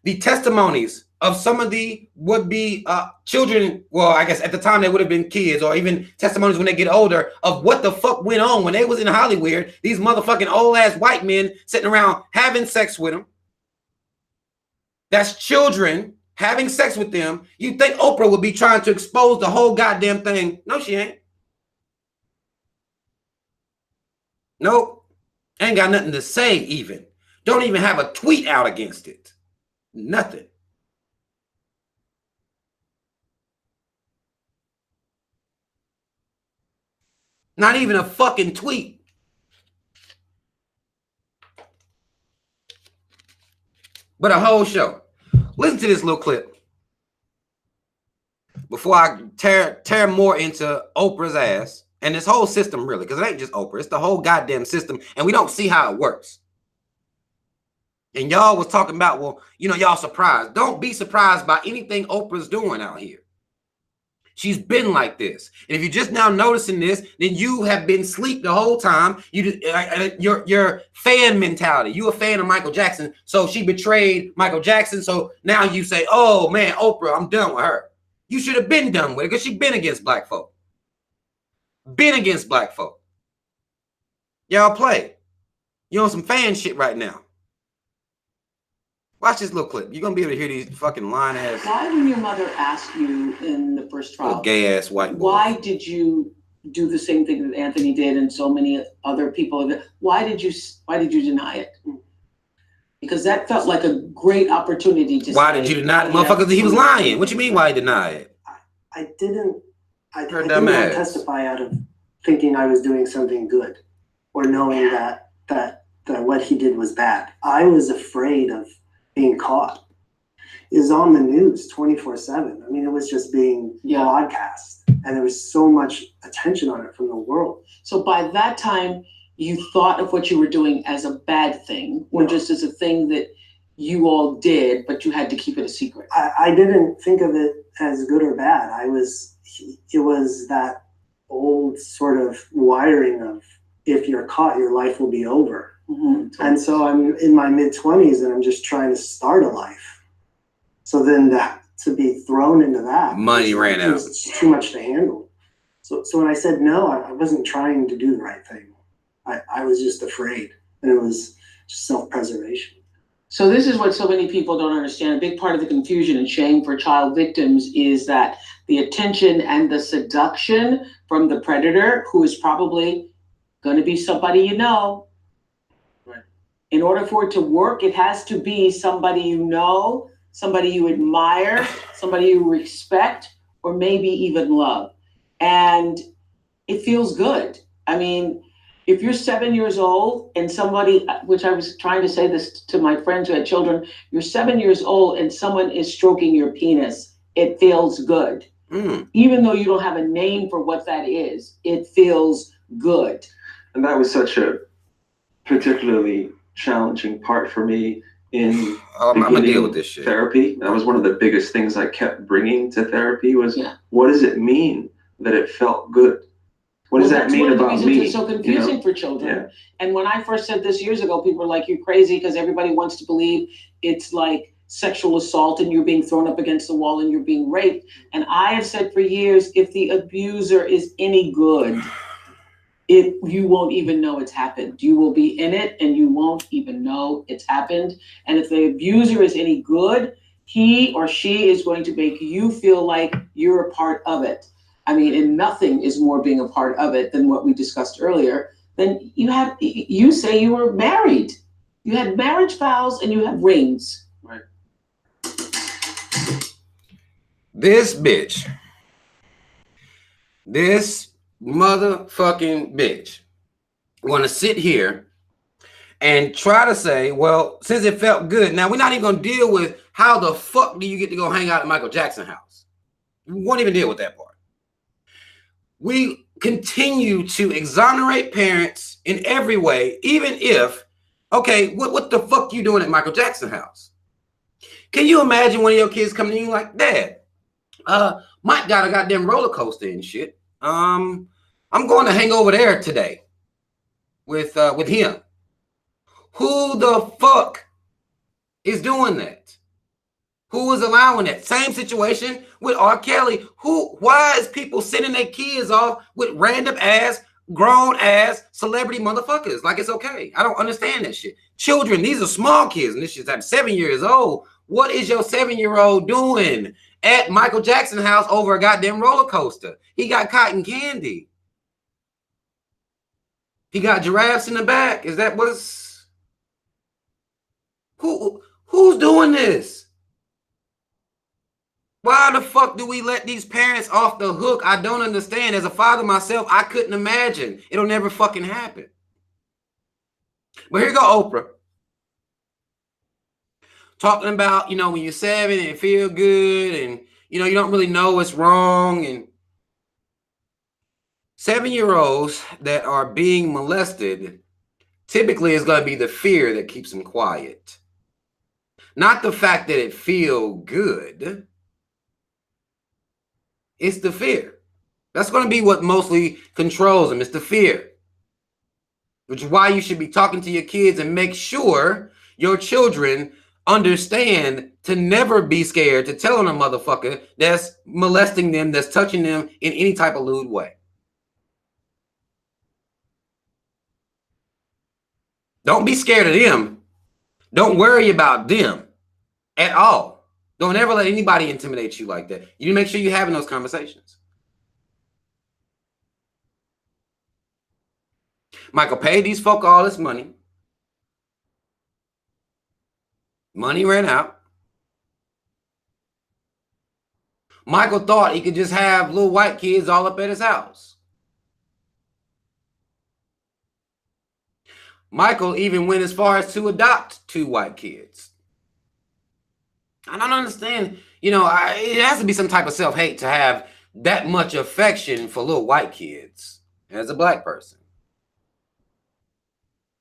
the testimonies of some of the would-be children, well, I guess at the time they would have been kids, or even testimonies when they get older, of what the fuck went on when they was in Hollywood, these motherfucking old-ass white men sitting around having sex with them. That's children having sex with them. You think Oprah would be trying to expose the whole goddamn thing? No, she ain't. Nope. Ain't got nothing to say even. Don't even have a tweet out against it. Nothing. Not even a fucking tweet. But a whole show. Listen to this little clip before I tear more into Oprah's ass and this whole system, really, because it ain't just Oprah. It's the whole goddamn system, and we don't see how it works. And y'all was talking about, well, you know, y'all surprised. Don't be surprised by anything Oprah's doing out here. She's been like this. And if you're just now noticing this, then you have been asleep the whole time. Your fan mentality. You a fan of Michael Jackson, so she betrayed Michael Jackson. So now you say, oh, man, Oprah, I'm done with her. You should have been done with it because she's been against black folk. Been against black folk. Y'all play. You on some fan shit right now. Watch this little clip. You're going to be able to hear these fucking lying ass. Why, when your mother asked you in the first trial, gay ass white boy, why did you do the same thing that Anthony did and so many other people? Why did you deny it? Because that felt like a great opportunity to Why did you deny it? Motherfuckers, he was lying. What you mean why he denied it? I didn't want to testify out of thinking I was doing something good or knowing that what he did was bad. I was afraid of being caught. It was on the news 24/7. I mean, it was just being broadcast, and there was so much attention on it from the world. So by that time, you thought of what you were doing as a bad thing, or just as a thing that you all did, but you had to keep it a secret? I didn't think of it as good or bad. It was that old sort of wiring of, if you're caught, your life will be over. Mm-hmm. And so I'm in my mid-20s and I'm just trying to start a life. So then to be thrown into that, money ran out. It's too much to handle. So when I said no, I wasn't trying to do the right thing. I was just afraid, and it was just self-preservation. So this is what so many people don't understand. A big part of the confusion and shame for child victims is that the attention and the seduction from the predator, who is probably going to be somebody you know. Right. In order for it to work, it has to be somebody you know, somebody you admire, somebody you respect, or maybe even love. And it feels good. I mean, if you're 7 years old and somebody, which I was trying to say this to my friends who had children, you're 7 years old and someone is stroking your penis, it feels good. Even though you don't have a name for what that is, it feels good. And that was such a particularly challenging part for me in I'm gonna deal with this shit. Therapy. That was one of the biggest things I kept bringing to therapy was, what does it mean that it felt good? What does that mean about me? It's so confusing for children. And when I first said this years ago, people were like, you're crazy, because everybody wants to believe it's like sexual assault and you're being thrown up against the wall and you're being raped. And I have said for years, if the abuser is any good, you won't even know it's happened. You will be in it and you won't even know it's happened. And if the abuser is any good, he or she is going to make you feel like you're a part of it. I mean, and nothing is more being a part of it than what we discussed earlier. Then you say you were married. You had marriage vows and you had rings. Right. This bitch. This motherfucking bitch want to sit here and try to say, well, since it felt good, now we're not even going to deal with how the fuck do you get to go hang out at Michael Jackson's house. We won't even deal with that part. We continue to exonerate parents in every way, even if, okay, what the fuck you doing at Michael Jackson's house? Can you imagine one of your kids coming to you like, Dad, Mike got a goddamn roller coaster and shit. I'm going to hang over there today with him. Who the fuck is doing that? Who is allowing that? Same situation with R. Kelly. Why is people sending their kids off with random ass, grown ass celebrity motherfuckers? Like it's okay. I don't understand that shit. Children, these are small kids, and this shit's at 7 years old. What is your 7-year-old doing at Michael Jackson's house over a goddamn roller coaster? He got cotton candy. He got giraffes in the back. Is that what's... Who's doing this? Why the fuck do we let these parents off the hook? I don't understand. As a father myself, I couldn't imagine. It'll never fucking happen. But here go Oprah. Talking about, you know, when you're 7 and it feel good and, you know, you don't really know what's wrong. And 7-year-olds that are being molested, typically is going to be the fear that keeps them quiet. Not the fact that it feel good. It's the fear. That's going to be what mostly controls them. It's the fear. Which is why you should be talking to your kids and make sure your children understand to never be scared to tell on a motherfucker that's molesting them, that's touching them in any type of lewd way. Don't be scared of them. Don't worry about them at all. Don't ever let anybody intimidate you like that. You need to make sure you're having those conversations. Michael paid these folk all this money. Money ran out. Michael thought he could just have little white kids all up at his house. Michael even went as far as to adopt 2 white kids. I don't understand. You know, it has to be some type of self-hate to have that much affection for little white kids as a black person.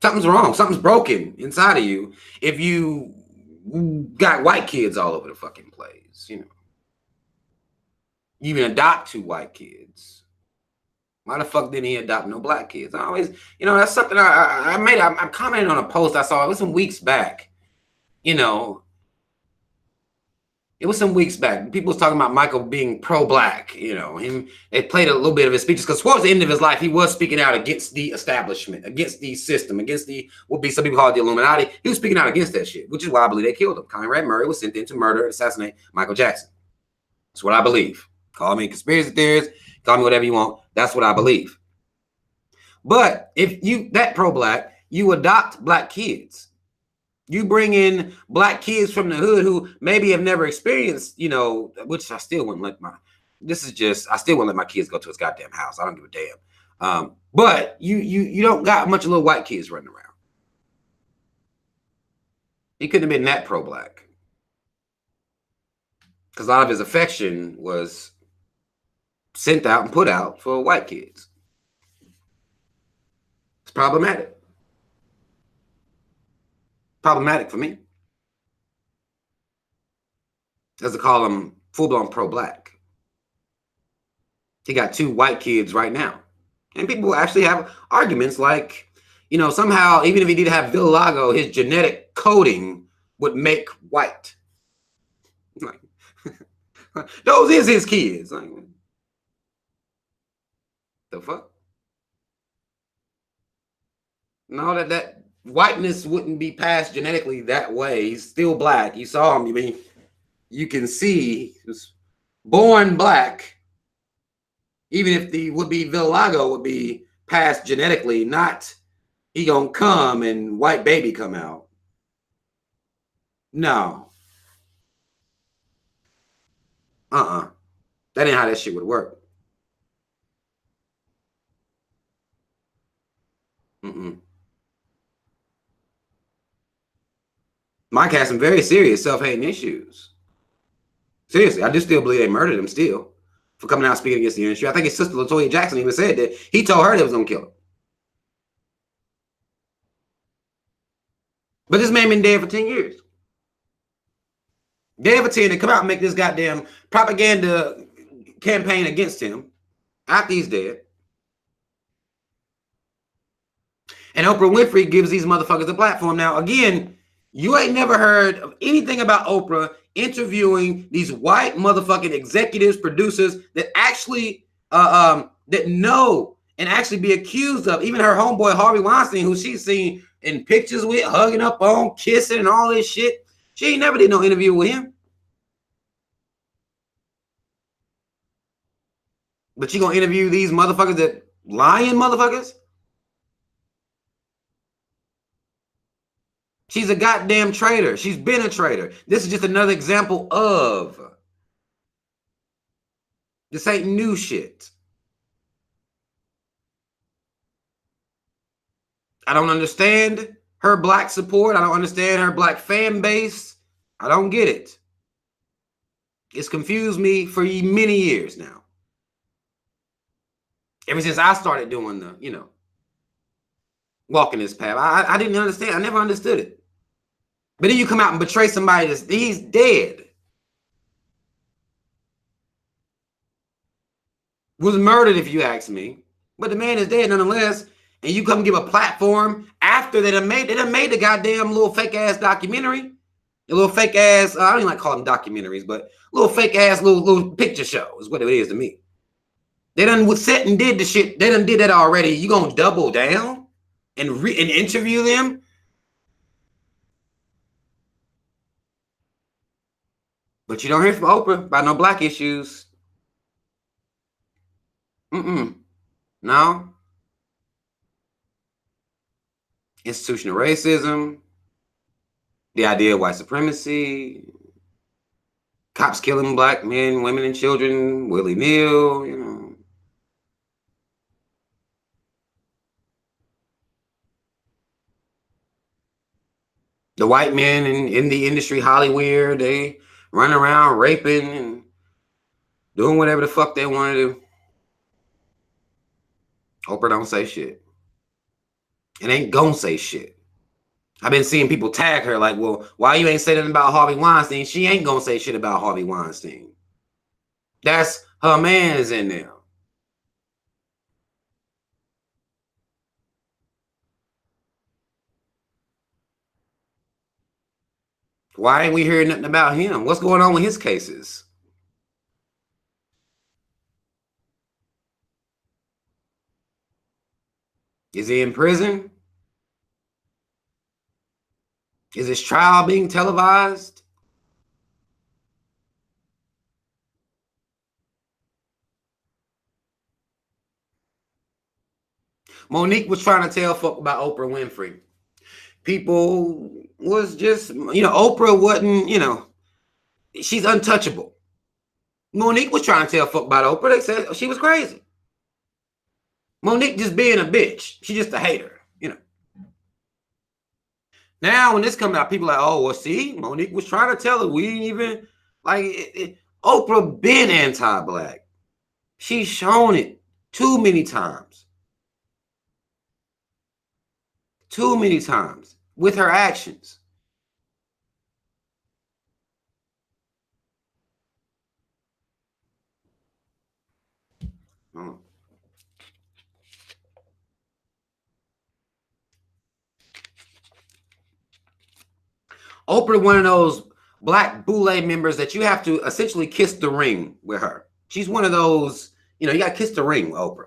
Something's wrong. Something's broken inside of you if you got white kids all over the fucking place, you know. You even adopt 2 white kids. Why the fuck didn't he adopt no black kids? I always, you know, that's something I'm commenting on a post I saw. It was some weeks back, you know. It was some weeks back. People was talking about Michael being pro-black, you know. They played a little bit of his speeches because towards the end of his life, he was speaking out against the establishment, against the system, against the, what some people call it the Illuminati. He was speaking out against that shit, which is why I believe they killed him. Conrad Murray was sent in to murder and assassinate Michael Jackson. That's what I believe. Call me a conspiracy theorist, call me whatever you want. That's what I believe. But if you, that pro-black, you adopt black kids. You bring in black kids from the hood who maybe have never experienced, you know, which I still wouldn't let I still wouldn't let my kids go to his goddamn house. I don't give a damn. But you don't got much little white kids running around. He couldn't have been that pro-black. Because a lot of his affection was sent out and put out for white kids. It's problematic. Problematic for me. As to call him full-blown pro-black. He got 2 white kids right now. And people actually have arguments like, you know, somehow, even if he did have vitiligo, his genetic coding would make white. Like, those is his kids. Like, the fuck? No, that whiteness wouldn't be passed genetically that way. He's still black. You saw him. I mean, you can see he was born black. Even if the would-be vitiligo would be passed genetically, not he gonna come and white baby come out. No. That ain't how that shit would work. Mike has some very serious self-hating issues. Seriously, I do still believe they murdered him still for coming out speaking against the industry. I think his sister LaToya Jackson even said that he told her they was gonna kill him. But this man been dead for 10 years. Dead for 10 to come out and make this goddamn propaganda campaign against him after he's dead. And Oprah Winfrey gives these motherfuckers a platform. Now, again, you ain't never heard of anything about Oprah interviewing these white motherfucking executives, producers that actually that know and actually be accused of. Even her homeboy Harvey Weinstein, who she's seen in pictures with, hugging up on, kissing, and all this shit. She ain't never did no interview with him. But you gonna interview these motherfuckers that lying motherfuckers? She's a goddamn traitor. She's been a traitor. This is just another example of this ain't new shit. I don't understand her black support. I don't understand her black fan base. I don't get it. It's confused me for many years now. Ever since I started doing the, you know, walking this path. I didn't understand. I never understood it. But then you come out and betray somebody that's he's dead. Was murdered, if you ask me. But the man is dead nonetheless. And you come give a platform after they done made the goddamn little fake ass documentary. A little fake ass, I don't even like to call them documentaries, but a little fake ass little picture show is what it is to me. They done sat and did the shit. They done did that already. You gonna double down and interview them? But you don't hear from Oprah about no black issues. No. Institutional racism, the idea of white supremacy, cops killing black men, women, and children, willy-nilly, you know. The white men in the industry, Hollywood, they run around raping and doing whatever the fuck they want to do. Oprah don't say shit. And ain't gonna say shit. I've been seeing people tag her like, well, why you ain't say nothing about Harvey Weinstein? She ain't gonna say shit about Harvey Weinstein. That's her man's in there. Why ain't we hearing nothing about him? What's going on with his cases? Is he in prison? Is his trial being televised? Monique was trying to tell folk about Oprah Winfrey. People was just, you know, Oprah wasn't, you know, she's untouchable. Monique was trying to tell folk about Oprah. They said she was crazy. Monique just being a bitch. She's just a hater, you know. Now, when this comes out, people are like, oh, well, see, Monique was trying to tell her. We ain't even, like, Oprah been anti-black. She's shown it too many times. Too many times with her actions. Oprah, one of those black boule members that you have to essentially kiss the ring with her. She's one of those, you know, you got to kiss the ring with Oprah.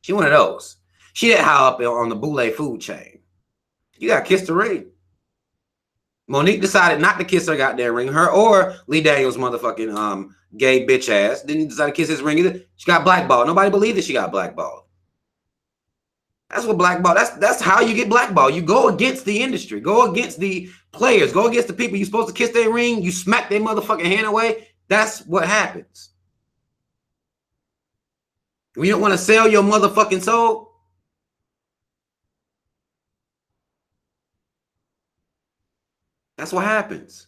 She's one of those. She that high up on the boule food chain. You got to kiss the ring. Monique decided not to kiss her goddamn ring. Her or Lee Daniels' motherfucking gay bitch ass didn't decide to kiss his ring either. She got blackballed. Nobody believed that she got blackballed. That's what blackball. That's how you get blackballed. You go against the industry, go against the players, go against the people you're supposed to kiss their ring. You smack their motherfucking hand away. That's what happens. When you don't want to sell your motherfucking soul, that's what happens.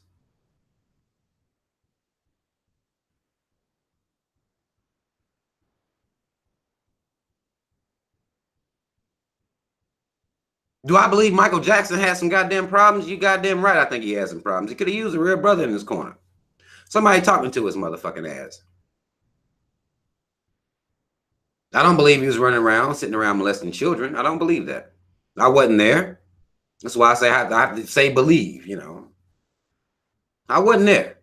Do I believe Michael Jackson has some goddamn problems? You goddamn right. I think he has some problems. He could have used a real brother in his corner. Somebody talking to his motherfucking ass. I don't believe he was running around, sitting around molesting children. I don't believe that. I wasn't there. That's why I say I have to say believe, you know. I wasn't there.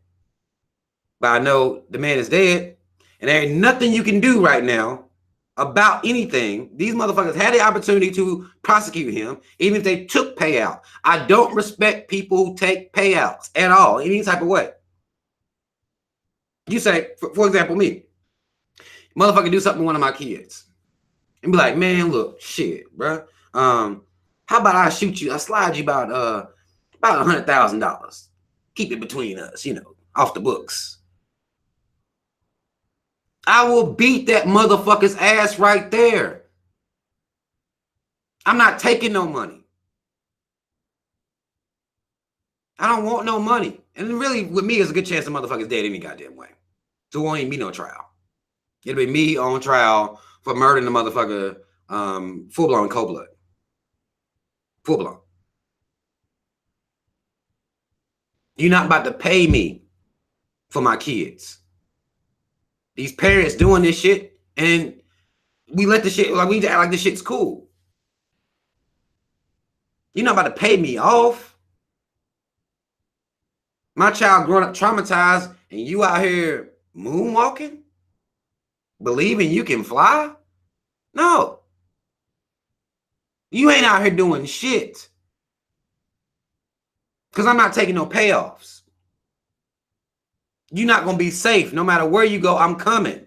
But I know the man is dead. And there ain't nothing you can do right now about anything. These motherfuckers had the opportunity to prosecute him, even if they took payout. I don't respect people who take payouts at all, in any type of way. You say, for example, me. Motherfucker do something to one of my kids. And be like, man, look, shit, bro. How about I shoot you? I slide you about $100,000. Keep it between us, you know, off the books. I will beat that motherfucker's ass right there. I'm not taking no money. I don't want no money. And really, with me, there's a good chance the motherfucker's dead any goddamn way. So it won't even be no trial. It'll be me on trial for murdering the motherfucker, full-blown cold blood. Full-blown. You're not about to pay me for my kids. These parents doing this shit, and we let the shit, like we act like this shit's cool. You're not about to pay me off. My child growing up traumatized, and you out here moonwalking? Believing you can fly? No. You ain't out here doing shit. Because I'm not taking no payoffs. You're not going to be safe. No matter where you go, I'm coming.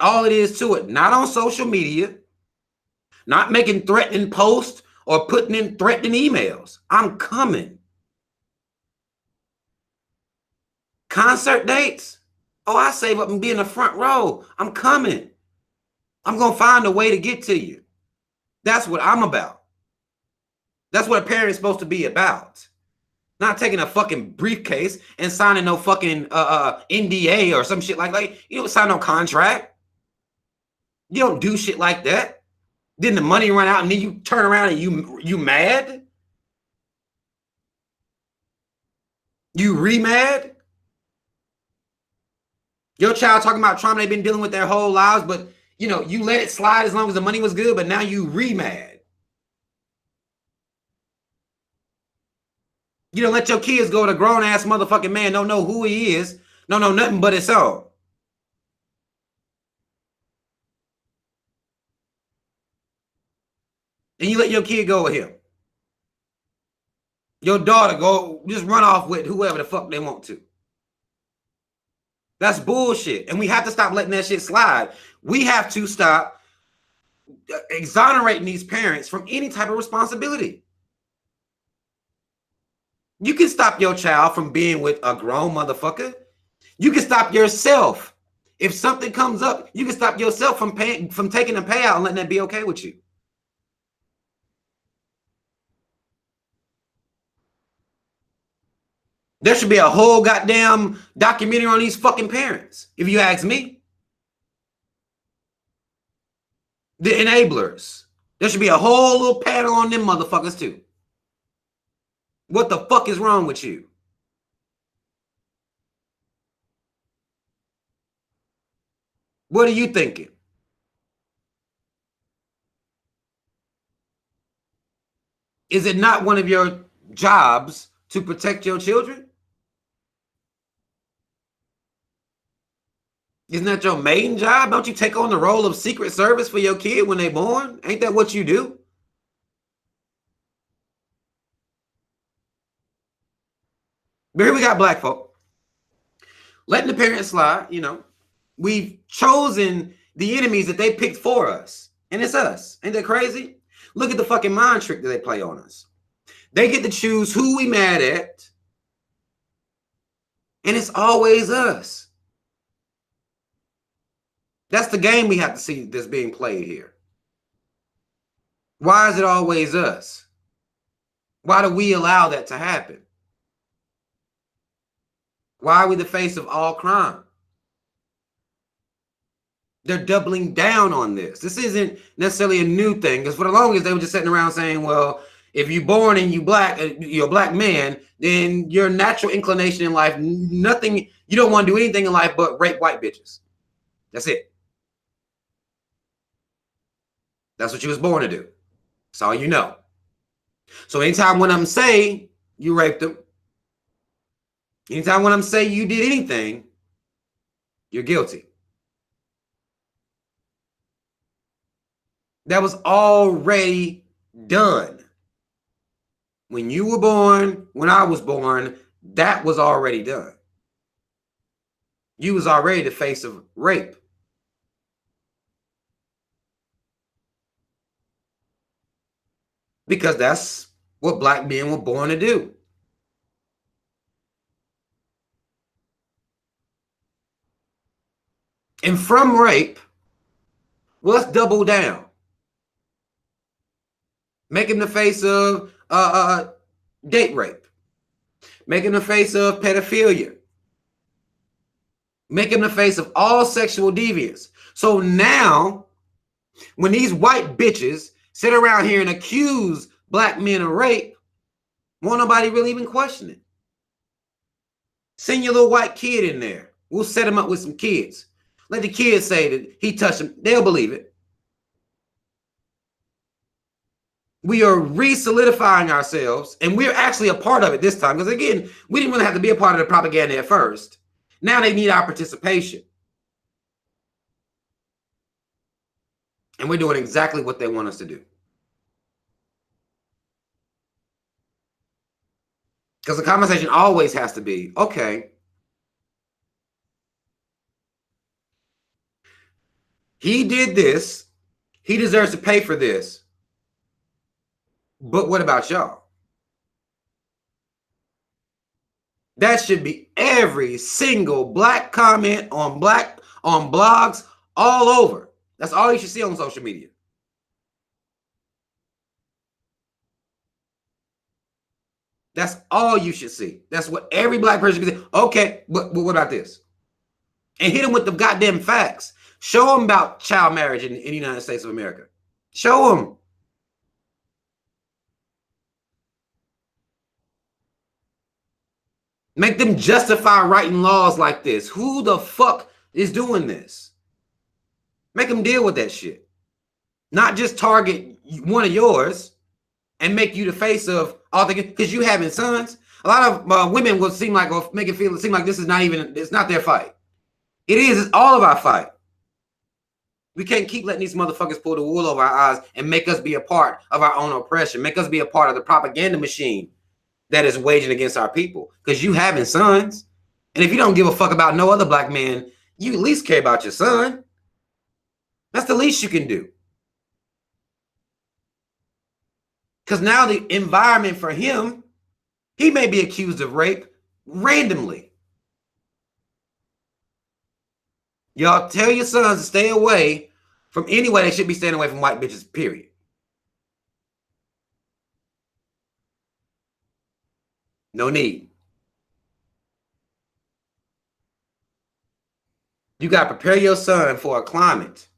All it is to it. Not on social media. Not making threatening posts or putting in threatening emails. I'm coming. Concert dates? Oh, I save up and be in the front row. I'm coming. I'm going to find a way to get to you. That's what I'm about. That's what a parent is supposed to be about. Not taking a fucking briefcase and signing no fucking NDA or some shit like that. You don't sign no contract. You don't do shit like that. Then the money run out and then you turn around and you mad? You re-mad? Your child talking about trauma they've been dealing with their whole lives, but you know, you let it slide as long as the money was good, but now you re-mad. You don't let your kids go to grown-ass motherfucking man, don't know who he is, don't know nothing but his own. And you let your kid go with him. Your daughter go, just run off with whoever the fuck they want to. That's bullshit. And we have to stop letting that shit slide. We have to stop exonerating these parents from any type of responsibility. You can stop your child from being with a grown motherfucker. You can stop yourself. If something comes up, you can stop yourself from taking a payout and letting that be okay with you. There should be a whole goddamn documentary on these fucking parents, if you ask me. The enablers. There should be a whole little panel on them motherfuckers too. What the fuck is wrong with you? What are you thinking? Is it not one of your jobs to protect your children? Isn't that your main job? Don't you take on the role of Secret Service for your kid when they're born? Ain't that what you do? But here we got black folk letting the parents slide. You know, we've chosen the enemies that they picked for us, and it's us. Ain't that crazy? Look at the fucking mind trick that they play on us. They get to choose who we mad at, and it's always us. That's the game we have to see that's being played here. Why is it always us? Why do we allow that to happen? Why are we the face of all crime? They're doubling down on this. This isn't necessarily a new thing, because for the longest they were just sitting around saying, well, if you're born and you're a black man, then your natural inclination in life, nothing, you don't want to do anything in life but rape white bitches. That's it. That's what you was born to do. That's all you know. So anytime one of them say you raped them, anytime one of them say you did anything, you're guilty. That was already done. When you were born, when I was born, that was already done. You was already the face of rape. Because that's what black men were born to do. And from rape, well, let's double down. Make him the face of date rape. Make him the face of pedophilia. Make him the face of all sexual deviance. So now, when these white bitches sit around here and accuse black men of rape, won't nobody really even question it. Send your little white kid in there. We'll set him up with some kids. Let the kids say that he touched them. They'll believe it. We are re-solidifying ourselves, and we're actually a part of it this time. Because again, we didn't really have to be a part of the propaganda at first. Now they need our participation. And we're doing exactly what they want us to do. Because the conversation always has to be, okay, he did this. He deserves to pay for this. But what about y'all? That should be every single black comment on blogs all over. That's all you should see on social media. That's all you should see. That's what every black person should be saying. Okay, but what about this? And hit them with the goddamn facts. Show them about child marriage in the United States of America. Show them. Make them justify writing laws like this. Who the fuck is doing this? Make them deal with that shit. Not just target one of yours and make you the face of all the, because you having sons. A lot of women will seem like, or make it seem like this is not even, it's not their fight. It is, it's all of our fight. We can't keep letting these motherfuckers pull the wool over our eyes and make us be a part of our own oppression, make us be a part of the propaganda machine that is waging against our people. Because you having sons, and if you don't give a fuck about no other black man, you at least care about your son. That's the least you can do. Because now the environment for him, he may be accused of rape randomly. Y'all tell your sons to stay away from anyway. They should be staying away from white bitches, period. No need. You got to prepare your son for a climate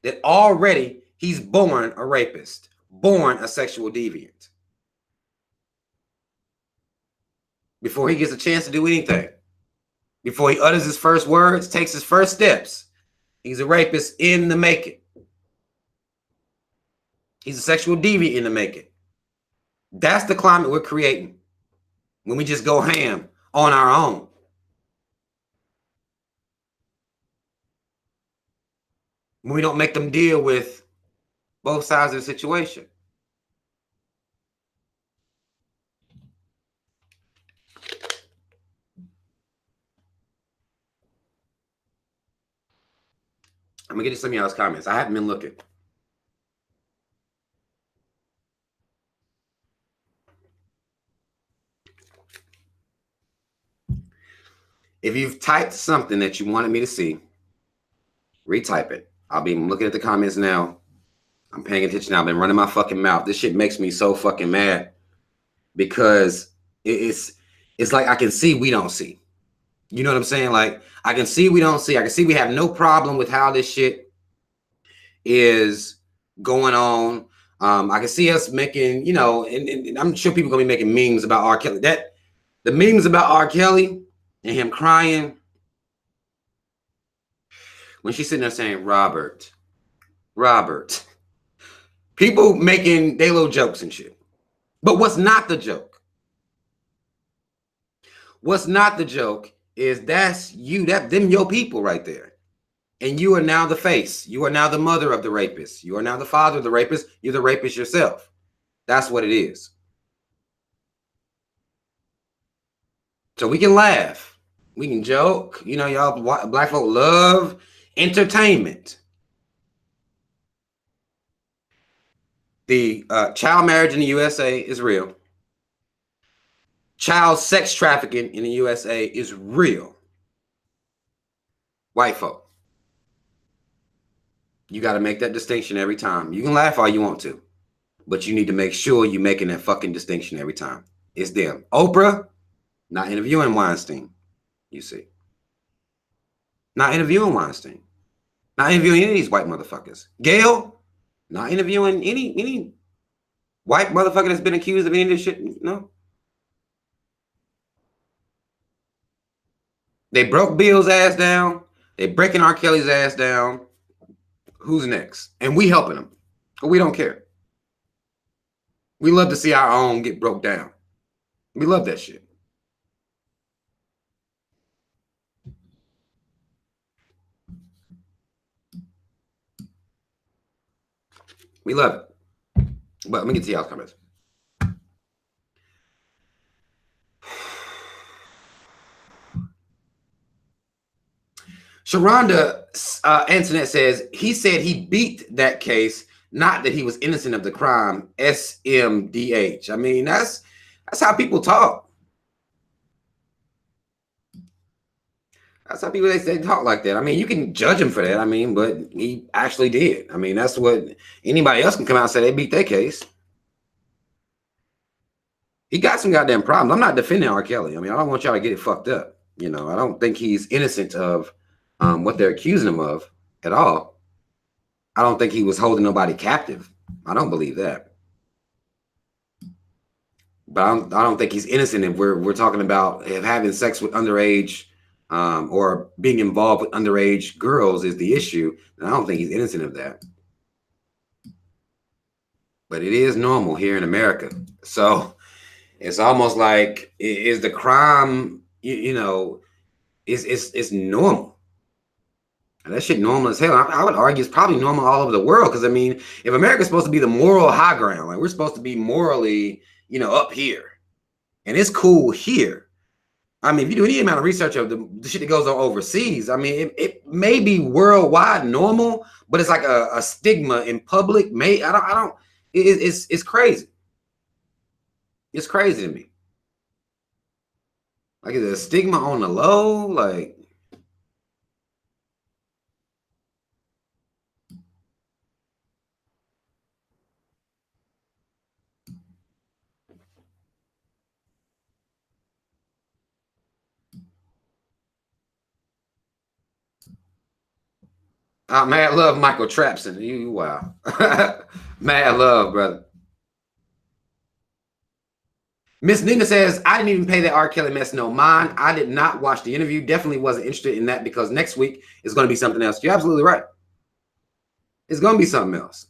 that already he's born a rapist, born a sexual deviant. Before he gets a chance to do anything, before he utters his first words, takes his first steps, he's a rapist in the making. He's a sexual deviant in the making. That's the climate we're creating when we just go ham on our own. When we don't make them deal with both sides of the situation. I'm gonna get to some of y'all's comments. I haven't been looking. If you've typed something that you wanted me to see, retype it. I'll be looking at the comments now. I'm paying attention now. I've been running my fucking mouth. This shit makes me so fucking mad because it's like I can see we don't see. You know what I'm saying? Like I can see we don't see. I can see we have no problem with how this shit is going on. I can see us making, you know, and I'm sure people are gonna be making memes about R. Kelly. That the memes about R. Kelly and him crying when she's sitting there saying, Robert. People making they little jokes and shit. But what's not the joke? What's not the joke is that's you, them your people right there. And you are now the face. You are now the mother of the rapist. You are now the father of the rapist. You're the rapist yourself. That's what it is. So we can laugh. We can joke. You know, y'all black folk love entertainment. The child marriage in the USA is real. Child sex trafficking in the USA is real. White folk. You got to make that distinction every time. You can laugh all you want to, but you need to make sure you're making that fucking distinction every time. It's them. Oprah, not interviewing Weinstein, you see. Not interviewing Weinstein. Not interviewing any of these white motherfuckers. Gail, not interviewing any white motherfucker that's been accused of any of this shit. No. They broke Bill's ass down. They breaking R. Kelly's ass down. Who's next? And we helping them. But we don't care. We love to see our own get broke down. We love that shit. We love it. But let me get to y'all's comments. Sharonda Antoinette says, he said he beat that case, not that he was innocent of the crime. SMDH. I mean, that's how people talk. That's how people they talk like that. I mean, you can judge him for that. I mean, but he actually did. I mean, that's what anybody else can come out and say they beat their case. He got some goddamn problems. I'm not defending R. Kelly. I mean, I don't want y'all to get it fucked up. You know, I don't think he's innocent of what they're accusing him of at all. I don't think he was holding nobody captive. I don't believe that. But I don't think he's innocent if we're talking about if having sex with underage or being involved with underage girls is the issue. And I don't think he's innocent of that. But it is normal here in America. So it's almost like is the crime, you know, it's normal. And that shit normal as hell. I would argue it's probably normal all over the world. Because I mean, if America's supposed to be the moral high ground, like we're supposed to be morally, you know, up here, and it's cool here. I mean, if you do any amount of research of the shit that goes on overseas, I mean, it may be worldwide normal, but it's like a stigma in public. It's crazy. It's crazy to me. Like, is it a stigma on the low? Like, Mad love, Michael Trapson. You wow. Mad love, brother. Miss Nina says, I didn't even pay that R. Kelly mess no mind. I did not watch the interview. Definitely wasn't interested in that because next week is going to be something else. You're absolutely right. It's going to be something else.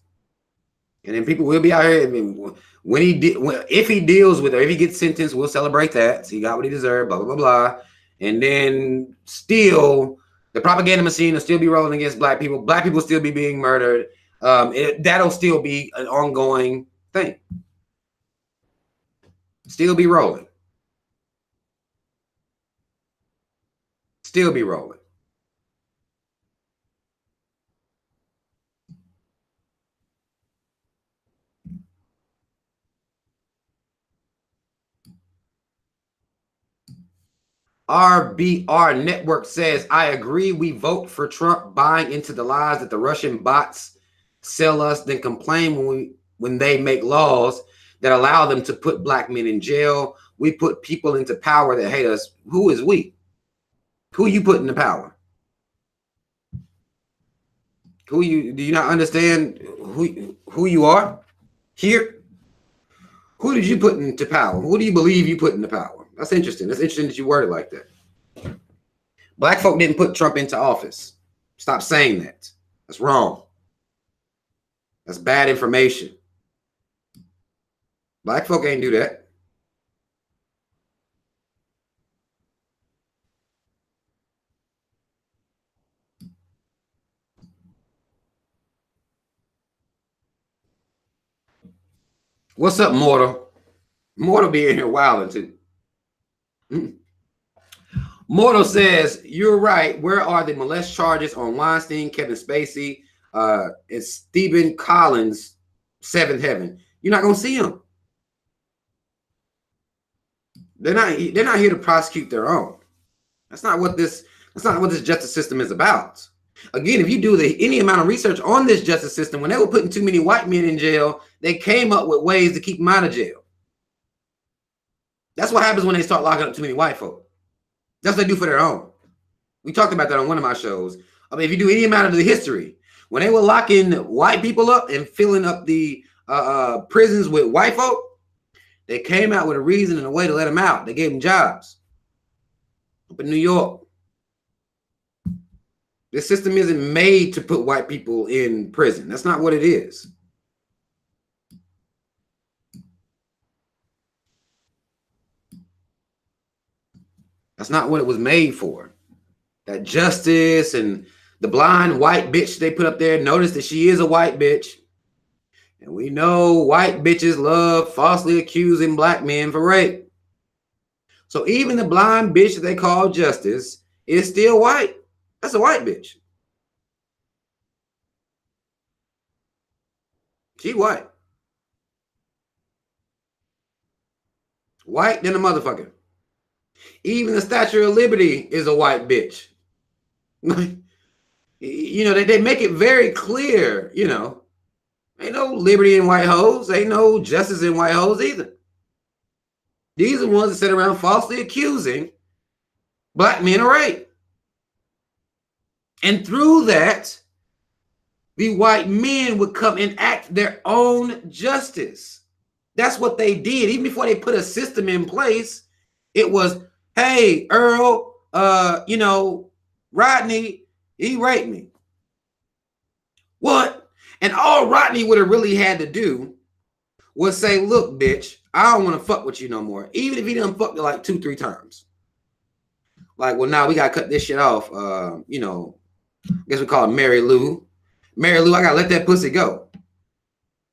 And then people will be out here. I mean, if he deals with her, if he gets sentenced, we'll celebrate that. So he got what he deserved, blah, blah, blah, blah. And then still, the propaganda machine will still be rolling against black people. Black people still be being murdered. That'll still be an ongoing thing. Still be rolling. Still be rolling. RBR Network says, I agree. We vote for Trump, buying into the lies that the Russian bots sell us, then complain when they make laws that allow them to put black men in jail. We put people into power that hate us. Who is we? Who you put into power? Do you not understand who you are here? Who did you put into power? Who do you believe you put into power? That's interesting. That's interesting that you word it like that. Black folk didn't put Trump into office. Stop saying that. That's wrong. That's bad information. Black folk ain't do that. What's up, Mortal? Mortal be in here wilding too. Mortal says, you're right. Where are the molest charges on Weinstein, Kevin Spacey, and Stephen Collins, Seventh Heaven? You're not gonna see them. They're not here to prosecute their own. That's not what this justice system is about. Again, if you do any amount of research on this justice system, when they were putting too many white men in jail, they came up with ways to keep them out of jail. That's what happens when they start locking up too many white folk. That's what they do for their own. We talked about that on one of my shows. I mean, if you do any amount of the history, when they were locking white people up and filling up the prisons with white folk, they came out with a reason and a way to let them out. They gave them jobs. Up in New York. This system isn't made to put white people in prison. That's not what it is. That's not what it was made for. That justice and the blind white bitch they put up there, notice that she is a white bitch. And we know white bitches love falsely accusing black men for rape. So even the blind bitch that they call justice is still white. That's a white bitch. She white. White than a motherfucker. Even the Statue of Liberty is a white bitch. You know, they make it very clear, you know, ain't no liberty in white hoes. Ain't no justice in white hoes either. These are the ones that sit around falsely accusing black men of rape. And through that, the white men would come and act their own justice. That's what they did. Even before they put a system in place, it was, hey, Earl, you know, Rodney, he raped me. What? And all Rodney would have really had to do was say, look, bitch, I don't want to fuck with you no more. Even if he done fucked you like 2-3 times. Like, well, now we got to cut this shit off. You know, I guess we call it Mary Lou. Mary Lou, I got to let that pussy go.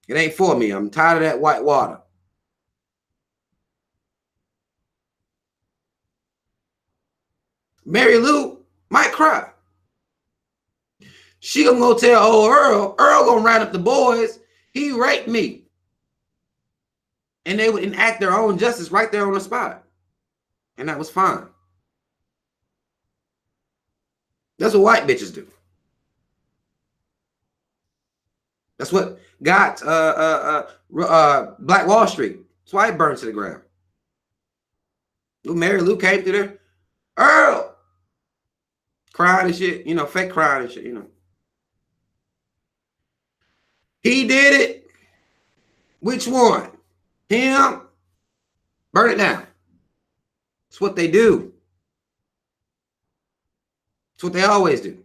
It ain't for me. I'm tired of that white water. Mary Lou might cry. She gonna go tell old Earl. Earl gonna round up the boys. He raped me. And they would enact their own justice right there on the spot. And that was fine. That's what white bitches do. That's what got Black Wall Street. That's why it burned to the ground. Mary Lou came through there. Earl! Crying and shit. You know, fake crying and shit, you know. He did it. Which one? Him? Burn it down. It's what they do. It's what they always do.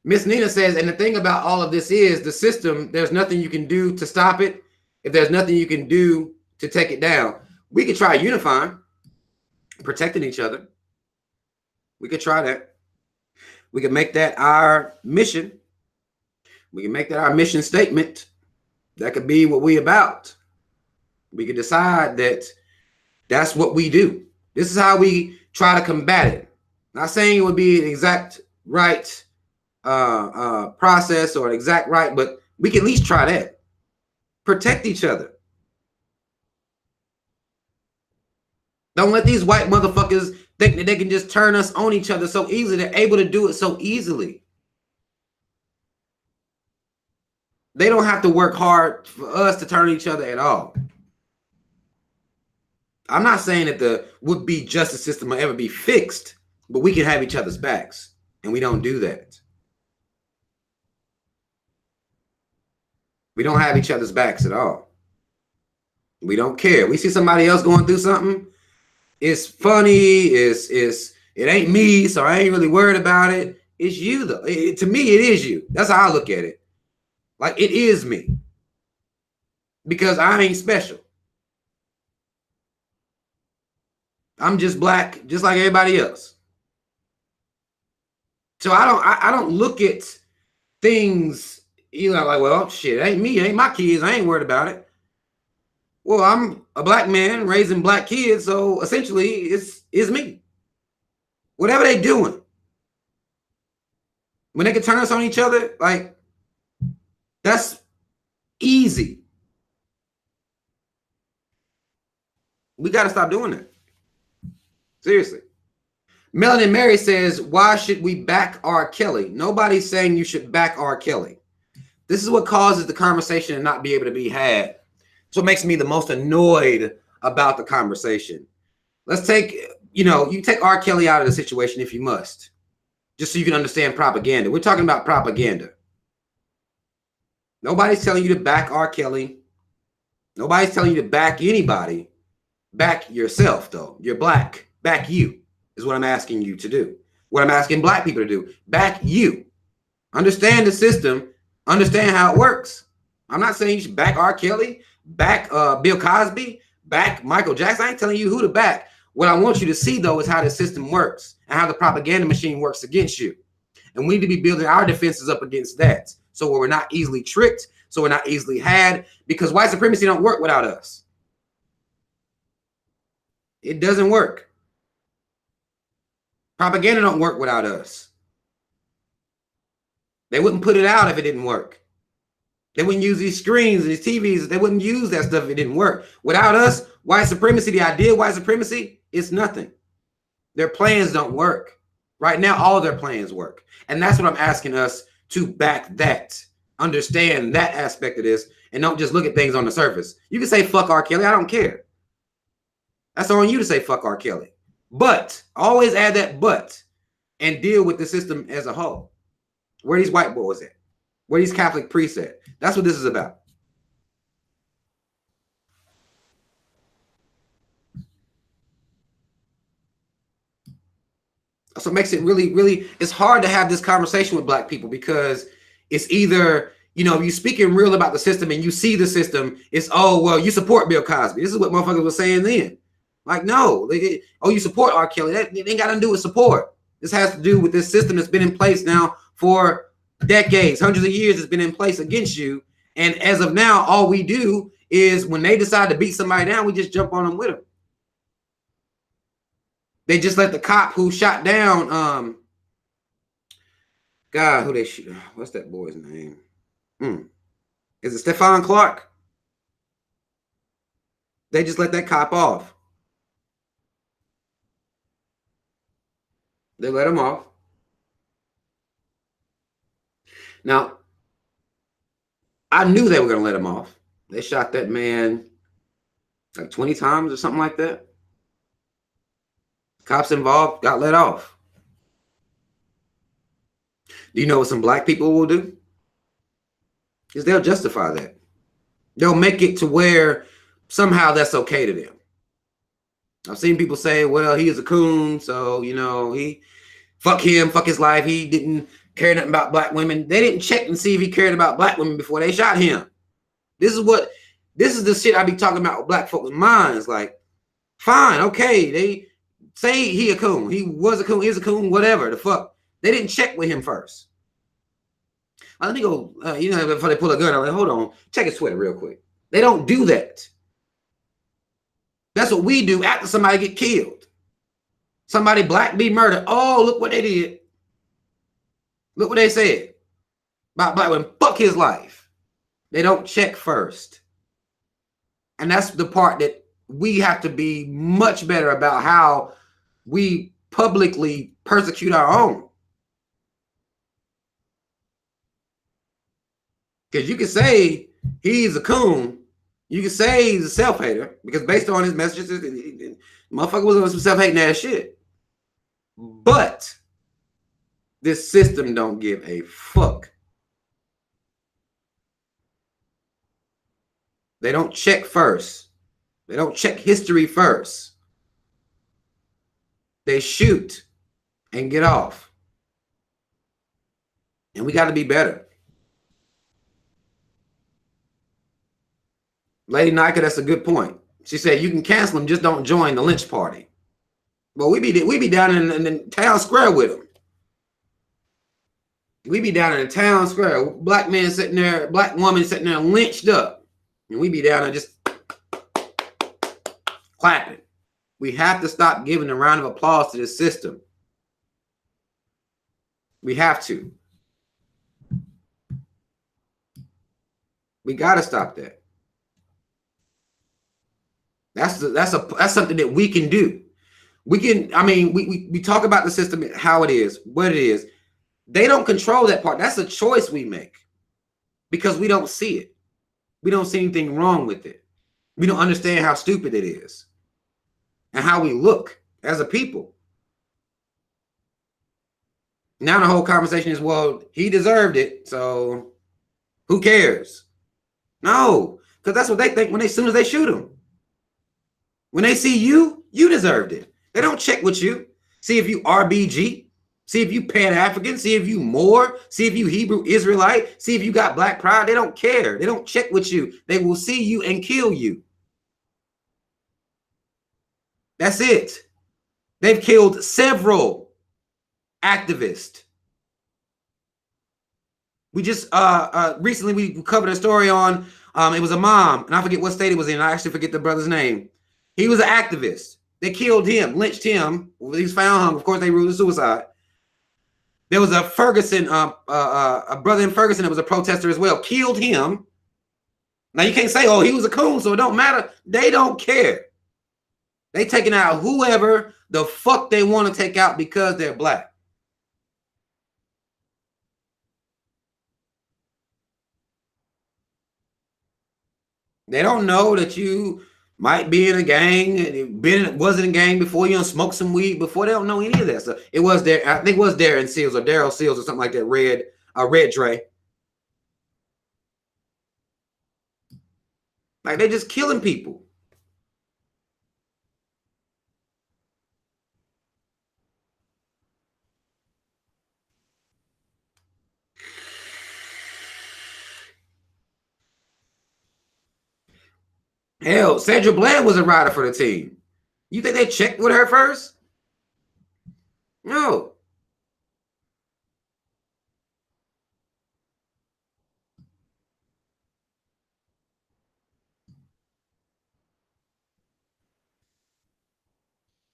Miss Nina says, and the thing about all of this is the system, there's nothing you can do to stop it. If there's nothing you can do to take it down, we could try unifying, protecting each other. We could try that. We could make that our mission. We can make that our mission statement. That could be what we about. We could decide that that's what we do. This is how we try to combat it. Not saying it would be an exact right process or an exact right, but we can at least try that. Protect each other. Don't let these white motherfuckers think that they can just turn us on each other so easily. They're able to do it so easily. They don't have to work hard for us to turn each other at all. I'm not saying that the would-be justice system will ever be fixed, but we can have each other's backs, and we don't do that. We don't have each other's backs at all. We don't care. We see somebody else going through something. It's funny. It ain't me, so I ain't really worried about it. It's you, though. To me, it is you. That's how I look at it. Like, it is me. Because I ain't special. I'm just black, just like everybody else. So I don't look at things, you know, like, well, shit, it ain't me, it ain't my kids, I ain't worried about it. Well, I'm a black man raising black kids, so essentially it's me. Whatever they doing, when they can turn us on each other, like, that's easy. We got to stop doing that. Seriously. Melanie Mary says, why should we back R. Kelly? Nobody's saying you should back R. Kelly. This is what causes the conversation to not be able to be had. It's what makes me the most annoyed about the conversation. Let's take, you take R. Kelly out of the situation if you must, just so you can understand propaganda. We're talking about propaganda. Nobody's telling you to back R. Kelly. Nobody's telling you to back anybody. Back yourself, though. You're black. Back you is what I'm asking you to do. What I'm asking black people to do. Back you. Understand the system. Understand how it works. I'm not saying you should back R. Kelly, back Bill Cosby, back Michael Jackson. I ain't telling you who to back. What I want you to see, though, is how the system works and how the propaganda machine works against you. And we need to be building our defenses up against that. So we're not easily tricked, so we're not easily had, because white supremacy don't work without us. It doesn't work. Propaganda don't work without us. They wouldn't put it out if it didn't work. They wouldn't use these screens and these TVs. They wouldn't use that stuff if it didn't work. Without us, white supremacy, the idea of white supremacy, it's nothing. Their plans don't work. Right now, all their plans work. And that's what I'm asking us to back that. Understand that aspect of this and don't just look at things on the surface. You can say, fuck R. Kelly. I don't care. That's on you to say, fuck R. Kelly. But, always add that but, and deal with the system as a whole. Where these white boys at? Where these Catholic priests at? That's what this is about. So it makes it really, it's hard to have this conversation with black people because it's either, you speaking real about the system and you see the system, it's, oh, well, you support Bill Cosby. This is what motherfuckers were saying then. Like, no, you support R. Kelly. That ain't got nothing to do with support. This has to do with this system that's been in place now for decades, hundreds of years. It's been in place against you. And as of now, all we do is when they decide to beat somebody down, we just jump on them with them. They just let the cop who shot down, God, who they shoot? What's that boy's name? Is it Stephon Clark? They just let that cop off. They let him off. Now, I knew they were going to let him off. They shot that man like 20 times or something like that. Cops involved got let off. Do you know what some black people will do? Is they'll justify that. They'll make it to where somehow that's okay to them. I've seen people say, well, he is a coon, so, you know, he fuck him, fuck his life. He didn't care nothing about black women. They didn't check and see if he cared about black women before they shot him. This is the shit I be talking about with black folks' minds. Like, fine, okay, they say he a coon. He was a coon, is a coon, whatever the fuck. They didn't check with him first. Let me go, you know, before they pull a gun, I'm like, hold on, check his Twitter real quick. They don't do that. That's what we do after somebody get killed. Somebody black be murdered. Oh, look what they did. Look what they said about black women. Fuck his life. They don't check first. And that's the part that we have to be much better about, how we publicly persecute our own. Because you can say he's a coon. You can say he's a self-hater, because based on his messages, motherfucker was on some self-hating ass shit. But this system don't give a fuck. They don't check first. They don't check history first. They shoot and get off. And we got to be better. Lady Nika, that's a good point. She said you can cancel them, just don't join the lynch party. But we be down in the town square with them. We be down in the town square, black man sitting there, black woman sitting there lynched up, and we be down there just clapping. We have to stop giving a round of applause to this system. We have to. We got to stop that. That's something that we can do. We can, I mean, we talk about the system, how it is, what it is. They don't control that part. That's a choice we make because we don't see it. We don't see anything wrong with it. We don't understand how stupid it is and how we look as a people. Now the whole conversation is, well, he deserved it, so who cares? No, because that's what they think as soon as they shoot him. When they see you, you deserved it. They don't check with you. See if you RBG. See if you Pan-African. See if you Moor. See if you Hebrew Israelite. See if you got black pride. They don't care. They don't check with you. They will see you and kill you. That's it. They've killed several activists. We just recently we covered a story on it was a mom, and I forget what state it was in. I actually forget the brother's name. He was an activist. They killed him, lynched him. He was found hung. Of course, they ruled it suicide. There was a Ferguson, a brother in Ferguson that was a protester as well. Killed him. Now you can't say, oh, he was a coon, so it don't matter. They don't care. They taking out whoever the fuck they want to take out because they're black. They don't know that you might be in a gang, wasn't in a gang before, you smoked some weed before. They don't know any of that stuff. It was there, I think it was Darren Seals or Daryl Seals or something like that, red Dre. Like, they're just killing people. Hell, Sandra Bland was a rider for the team. You think they checked with her first? No.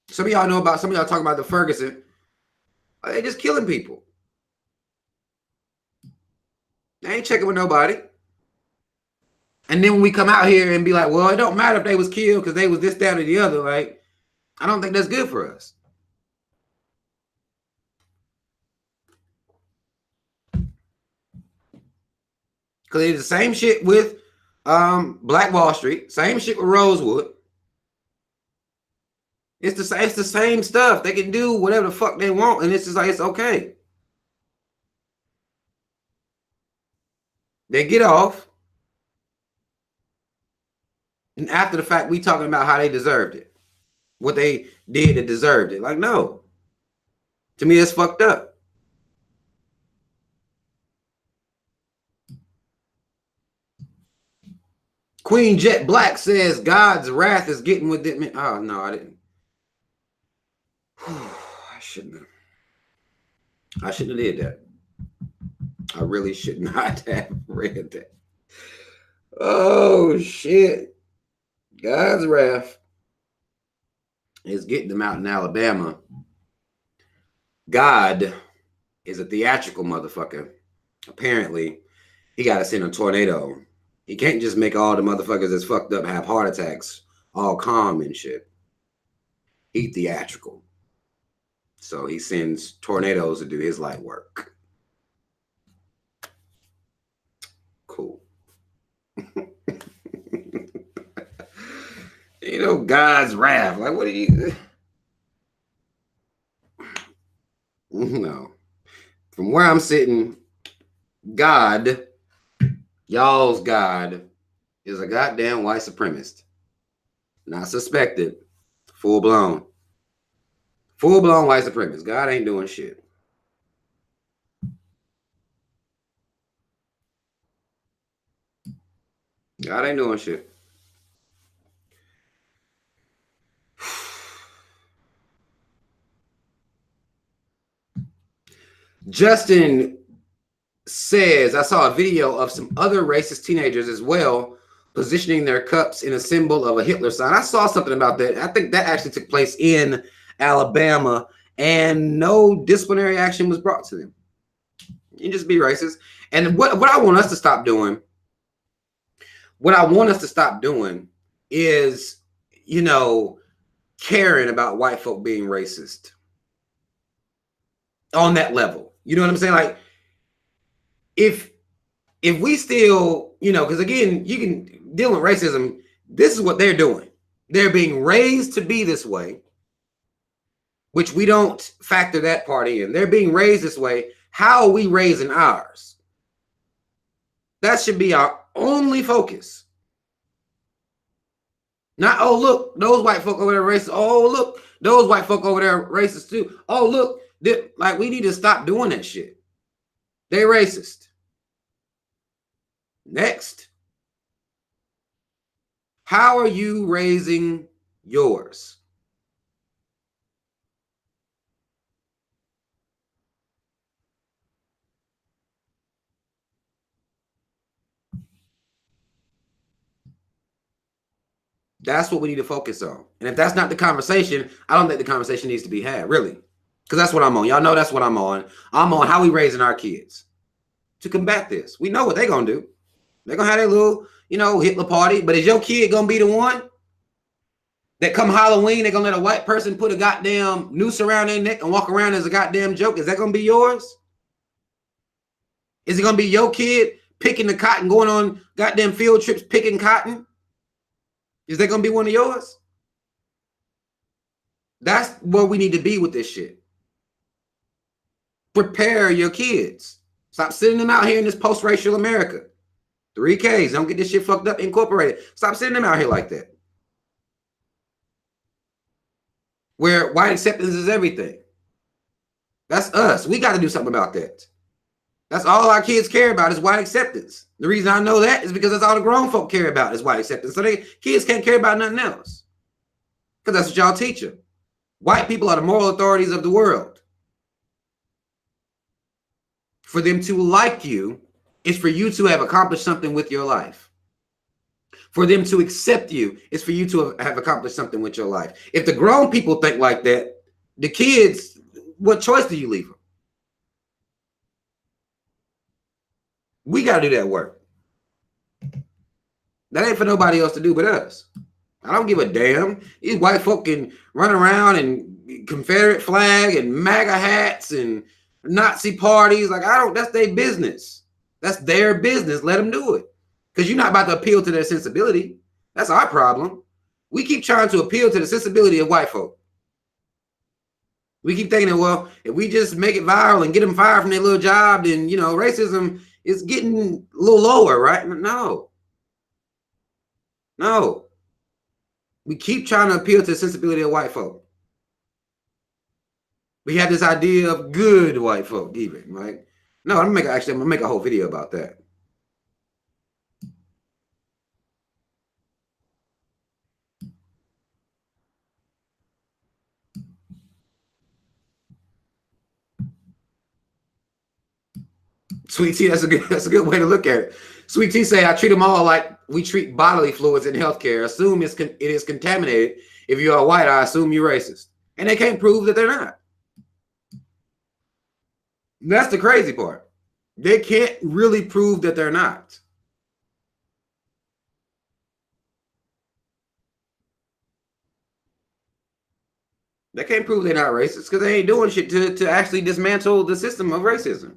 Some of y'all know about, some of y'all talking about the Ferguson. They just killing people. They ain't checking with nobody. And then when we come out here and be like, well, it don't matter if they was killed because they was this, that, or the other. Like, I don't think that's good for us. Because they did the same shit with Black Wall Street, same shit with Rosewood. It's the same stuff. They can do whatever the fuck they want, and it's just like, it's okay. They get off, and after the fact, we talking about how they deserved it, what they did that deserved it. Like, no, to me, it's fucked up. Queen Jet Black says God's wrath is getting with it. Oh no, I didn't. I shouldn't have did that. I really should not have read that. Oh shit. God's wrath is getting them out in Alabama. God is a theatrical motherfucker. Apparently, he got to send a tornado. He can't just make all the motherfuckers that's fucked up have heart attacks all calm and shit. He theatrical. So he sends tornadoes to do his light work. Cool. You know, God's wrath. Like, what do you... No. From where I'm sitting, God, y'all's God, is a goddamn white supremacist. Not suspected. Full-blown. Full-blown white supremacist. God ain't doing shit. God ain't doing shit. Justin says, I saw a video of some other racist teenagers as well positioning their cups in a symbol of a Hitler sign. I saw something about that. I think that actually took place in Alabama, and no disciplinary action was brought to them. You just be racist. And what I want us to stop doing, is, you know, caring about white folk being racist on that level. You know what I'm saying? Like, if we still, you know, because again, you can deal with racism. This is what they're doing. They're being raised to be this way, which we don't factor that part in. They're being raised this way. How are we raising ours? That should be our only focus. Not, oh, look, those white folk over there are racist. Oh, look, those white folk over there are racist too. Oh, look, like, we need to stop doing that shit. They're racist. Next. How are you raising yours? That's what we need to focus on. And if that's not the conversation, I don't think the conversation needs to be had, really. Because that's what I'm on. Y'all know that's what I'm on. I'm on how we raising our kids to combat this. We know what they're going to do. They're going to have their little, you know, Hitler party. But is your kid going to be the one that come Halloween, they're going to let a white person put a goddamn noose around their neck and walk around as a goddamn joke? Is that going to be yours? Is it going to be your kid picking the cotton, going on goddamn field trips picking cotton? Is that going to be one of yours? That's where we need to be with this shit. Prepare your kids. Stop sending them out here in this post-racial America. 3Ks, don't get this shit fucked up, incorporated. Stop sending them out here like that. Where white acceptance is everything. That's us. We got to do something about that. That's all our kids care about is white acceptance. The reason I know that is because that's all the grown folk care about is white acceptance. So kids can't care about nothing else. Because that's what y'all teach them. White people are the moral authorities of the world. For them to like you is for you to have accomplished something with your life. For them to accept you is for you to have accomplished something with your life. If the grown people think like that, the kids, what choice do you leave them? We got to do that work. That ain't for nobody else to do but us. I don't give a damn. These white folk can run around and Confederate flag and MAGA hats and Nazi parties. Like, that's their business. That's their business. Let them do it. Because you're not about to appeal to their sensibility. That's our problem. We keep trying to appeal to the sensibility of white folk. We keep thinking that, well, if we just make it viral and get them fired from their little job, then, you know, racism is getting a little lower, right? No. No. We keep trying to appeal to the sensibility of white folk. We have this idea of good white folk, even, right? No, I'm gonna make a whole video about that. Sweet Tea, that's a good way to look at it. Sweet Tea say, I treat them all like we treat bodily fluids in healthcare. Assume it is contaminated. If you're white, I assume you're racist. And they can't prove that they're not. That's the crazy part. They can't really prove that they're not. They can't prove they're not racist because they ain't doing shit to actually dismantle the system of racism.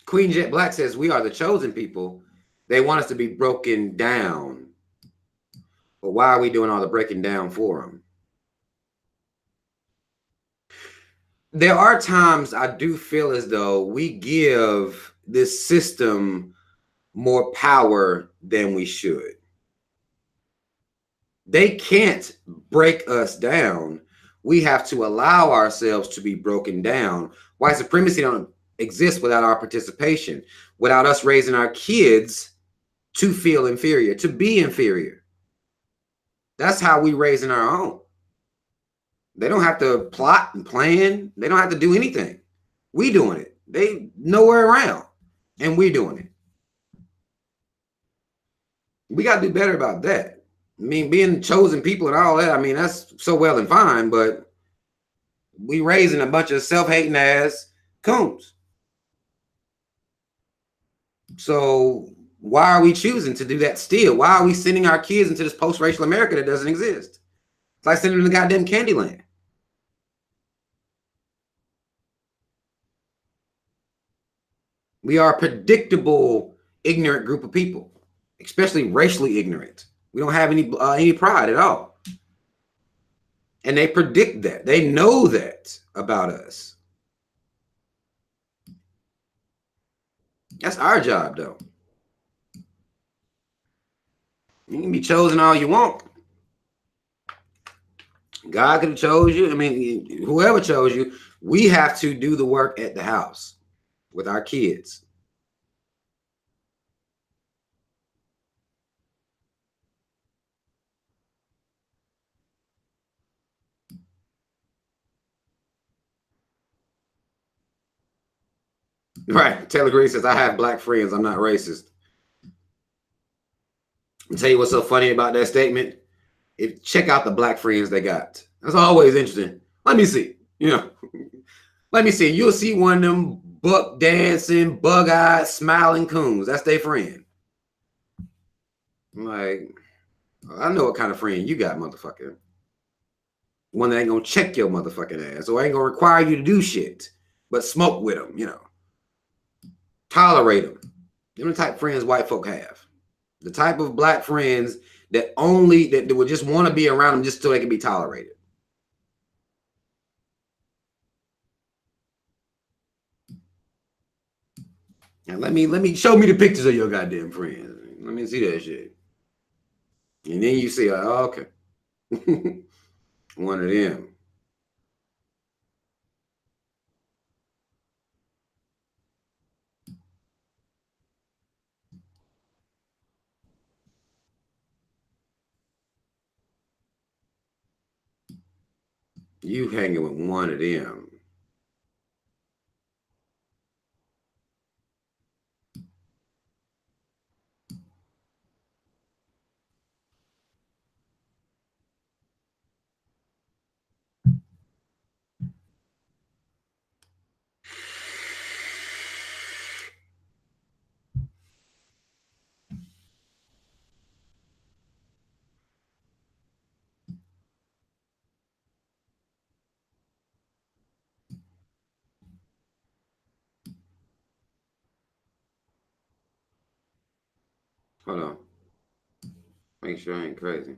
Queen Jet Black says, we are the chosen people. They want us to be broken down. But why are we doing all the breaking down for them? There are times I do feel as though we give this system more power than we should. They can't break us down. We have to allow ourselves to be broken down. White supremacy don't exist without our participation, without us raising our kids to feel inferior, to be inferior. That's how we raising our own. They don't have to plot and plan. They don't have to do anything. We doing it. They nowhere around, and we doing it. We got to do better about that. I mean, being chosen people and all that, I mean, that's so well and fine, but we raising a bunch of self-hating ass coons. So why are we choosing to do that still? Why are we sending our kids into this post-racial America that doesn't exist? It's like sending them to goddamn Candyland. We are a predictable, ignorant group of people, especially racially ignorant. We don't have any pride at all. And they predict that. They know that about us. That's our job, though. You can be chosen all you want. God could have chose you. I mean, whoever chose you, we have to do the work at the house with our kids. Right. Taylor Green says, I have black friends. I'm not racist. I'll tell you what's so funny about that statement. Check out the black friends they got. That's always interesting. Let me see. You know, let me see. You'll see one of them buck dancing, bug-eyed, smiling coons. That's their friend. I'm like, I know what kind of friend you got, motherfucker. One that ain't gonna check your motherfucking ass, or ain't gonna require you to do shit, but smoke with them, you know. Tolerate them. Them the type of friends white folk have. The type of black friends that would just want to be around them just so they can be tolerated. And let me show me the pictures of your goddamn friends. Let me see that shit. And then you see, oh, okay. One of them. You hanging with one of them. Hold on. Make sure I ain't crazy.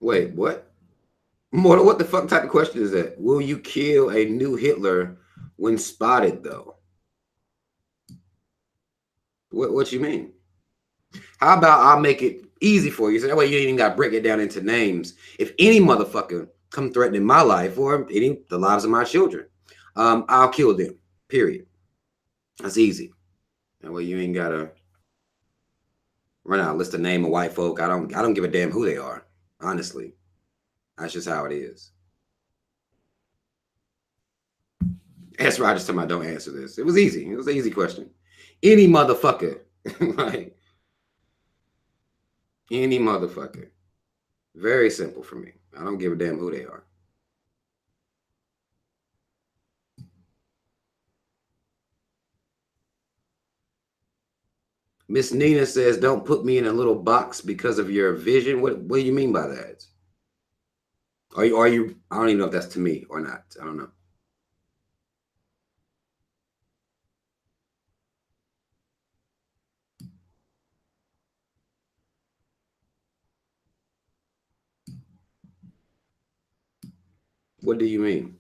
Wait, what? Mortal, what the fuck type of question is that? Will you kill a new Hitler when spotted, though? What you mean? How about I'll make it easy for you, so that way you ain't even got to break it down into names. If any motherfucker come threatening my life or the lives of my children, I'll kill them, period. That's easy. That way you ain't got to run out a list of name of white folk. I don't give a damn who they are, honestly. That's just how it is. Ask Rogers to my don't answer this. It was easy. It was an easy question. Any motherfucker, like any motherfucker. Very simple for me. I don't give a damn who they are. Miss Nina says, don't put me in a little box because of your vision. What do you mean by that? Are you, I don't even know if that's to me or not. I don't know. What do you mean?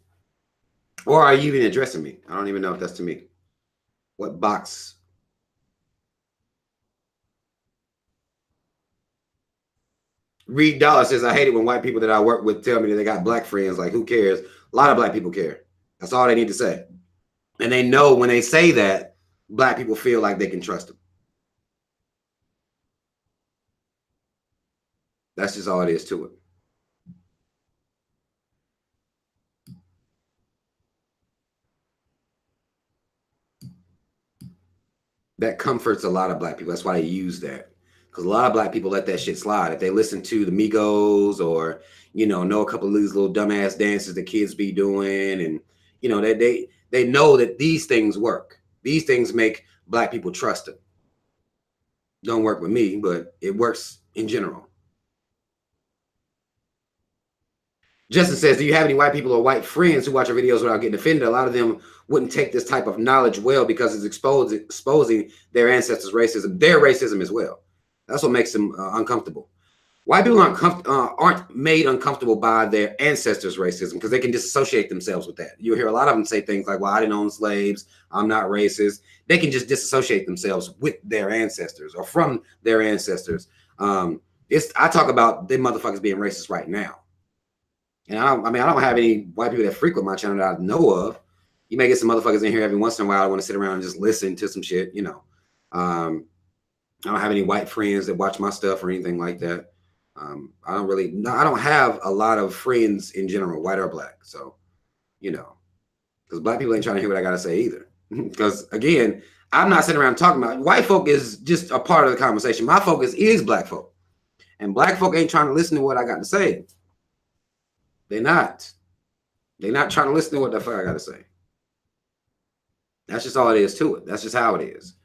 Or are you even addressing me? I don't even know if that's to me. What box? Reed Dollar says, I hate it when white people that I work with tell me that they got black friends. Like, who cares? A lot of black people care. That's all they need to say. And they know when they say that, black people feel like they can trust them. That's just all it is to it. That comforts a lot of black people. That's why they use that. Because a lot of black people let that shit slide. If they listen to the Migos or, know a couple of these little dumbass dances the kids be doing, and, they know that these things work. These things make black people trust them. Don't work with me, but it works in general. Justin says, do you have any white people or white friends who watch your videos without getting offended? A lot of them wouldn't take this type of knowledge well because it's exposing their ancestors' racism, their racism as well. That's what makes them uncomfortable. White people aren't made uncomfortable by their ancestors' racism because they can disassociate themselves with that. You'll hear a lot of them say things like, well, I didn't own slaves. I'm not racist. They can just disassociate themselves with their ancestors or from their ancestors. I talk about them motherfuckers being racist right now. And I don't have any white people that frequent my channel that I know of. You may get some motherfuckers in here every once in a while. I want to sit around and just listen to some shit, I don't have any white friends that watch my stuff or anything like that. I don't have a lot of friends in general, white or black. So, because black people ain't trying to hear what I got to say either. Because again, I'm not sitting around talking about white folk is just a part of the conversation. My focus is black folk, and black folk ain't trying to listen to what I got to say. They're not trying to listen to what the fuck I got to say. That's just all it is to it. That's just how it is.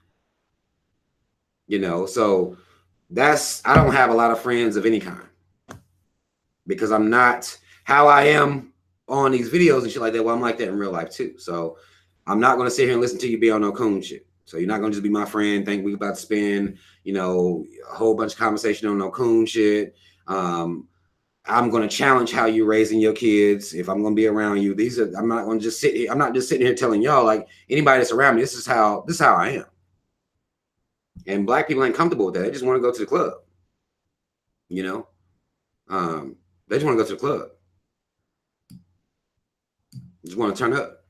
So I don't have a lot of friends of any kind because I'm not how I am on these videos and shit like that. Well, I'm like that in real life too. So I'm not going to sit here and listen to you be on no coon shit. So you're not going to just be my friend, think we about to spend, a whole bunch of conversation on no coon shit. I'm going to challenge how you're raising your kids. If I'm going to be around you, I'm not going to just sit here. I'm not just sitting here telling y'all, like, anybody that's around me, this is how I am. And black people ain't comfortable with that. They just want to go to the club. They just want to go to the club. Just want to turn up.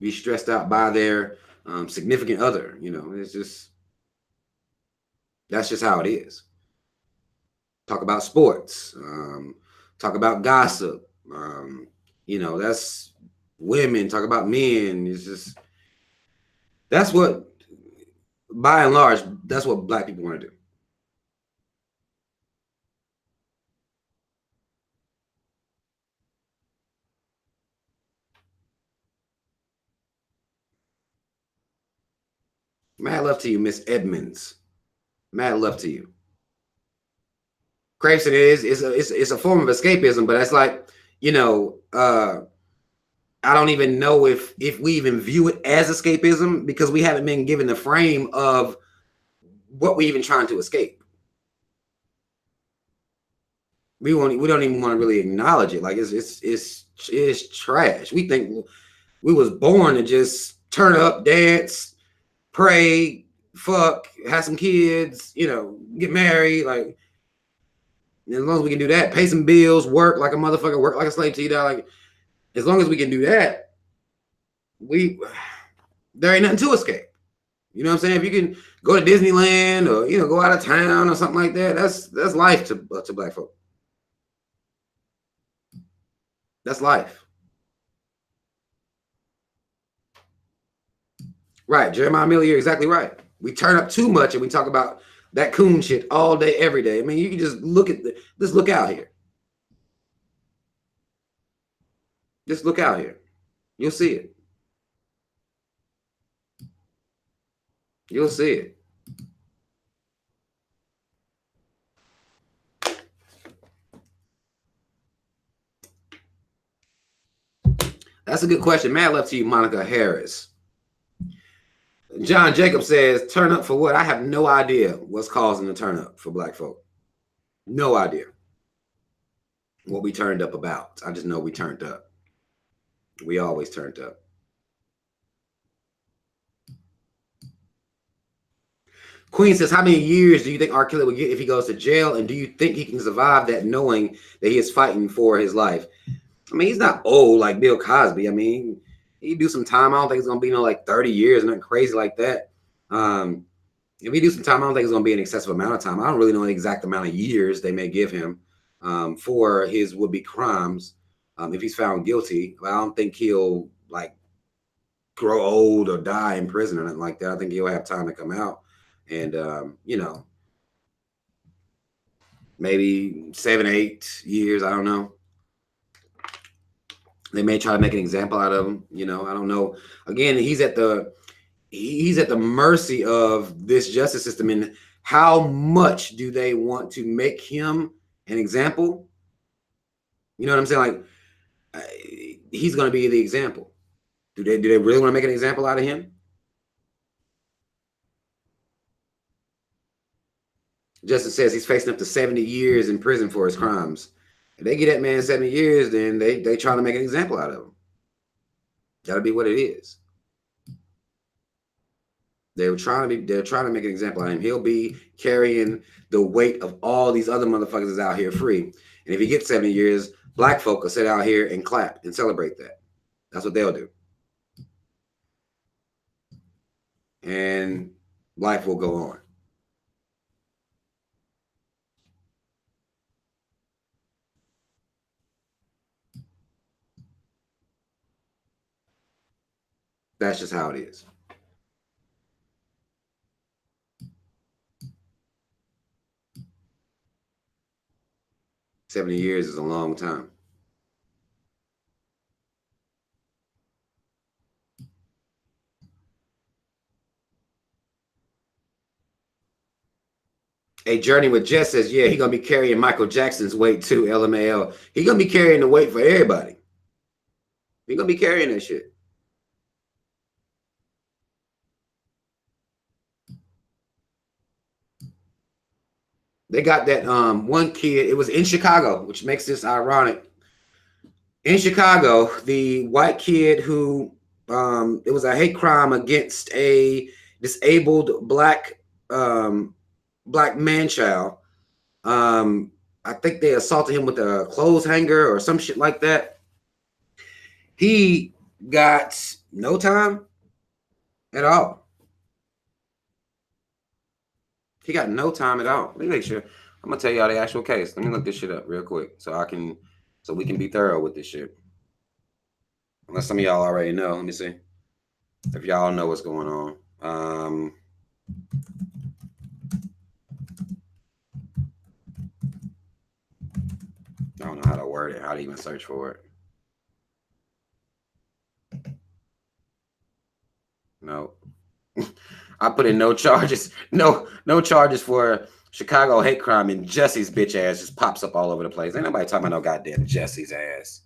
Be stressed out by their significant other. That's just how it is. Talk about sports, talk about gossip, that's women, talk about men. It's just, that's what, by and large, that's what black people want to do. Mad love to you, Miss Edmonds. Mad love to you. Craven, it's a form of escapism, but that's like, I don't even know if we even view it as escapism because we haven't been given the frame of what we even trying to escape. We don't even want to really acknowledge it. Like it's trash. We think we was born to just turn up, dance, pray, fuck, have some kids, you know, get married. Like, as long as we can do that, pay some bills, work like a motherfucker, work like a slave to you, like, as long as we can do that, there ain't nothing to escape. You know what I'm saying? If you can go to Disneyland or, you know, go out of town or something like that, that's life to black folk. That's life. Right, Jeremiah Miller, you're exactly right. We turn up too much and we talk about that coon shit all day, every day. I mean, you can just look at just look out here. Just look out here. You'll see it. You'll see it. That's a good question. Mad love to you, Monica Harris. John Jacob says, turn up for what? I have no idea what's causing the turn up for black folk. No idea what we turned up about. I just know we turned up. We always turned up. Queen says, how many years do you think R. Kelly would get if he goes to jail? And do you think he can survive that knowing that he is fighting for his life? I mean, he's not old like Bill Cosby. I mean, he do some time. I don't think it's going to be like 30 years, nothing crazy like that. If he do some time, I don't think it's going to be an excessive amount of time. I don't really know the exact amount of years they may give him for his would-be crimes. If he's found guilty, I don't think he'll like grow old or die in prison or nothing like that. I think he'll have time to come out and, you know, maybe 7, 8 years. I don't know. They may try to make an example out of him. You know, I don't know. Again, he's at the mercy of this justice system. And how much do they want to make him an example? You know what I'm saying? Like, he's going to be the example. Do they really want to make an example out of him? Justice says he's facing up to 70 years in prison for his crimes. If they get that man 70 years, then they try to make an example out of him. That'll be what it is. They're trying to make an example out of him. He'll be carrying the weight of all these other motherfuckers that's out here free. And if he gets 70 years, black folk will sit out here and clap and celebrate that. That's what they'll do. And life will go on. That's just how it is. $70 years is a long time. A Journey with Jess says, yeah, he's going to be carrying Michael Jackson's weight too, LMAO. He's going to be carrying the weight for everybody. He's going to be carrying that shit. They got that one kid, it was in Chicago, which makes this ironic. In Chicago, the white kid who, it was a hate crime against a disabled black man child. I think they assaulted him with a clothes hanger or some shit like that. He got no time at all. He got no time at all. Let me make sure. I'm gonna tell y'all the actual case. Let me look this shit up real quick so we can be thorough with this shit. Unless some of y'all already know. Let me see if y'all know what's going on. I don't know how to word it, how to even search for it. No. I put in no charges, no charges for Chicago hate crime, and Jesse's bitch ass just pops up all over the place. Ain't nobody talking about no goddamn Jesse's ass.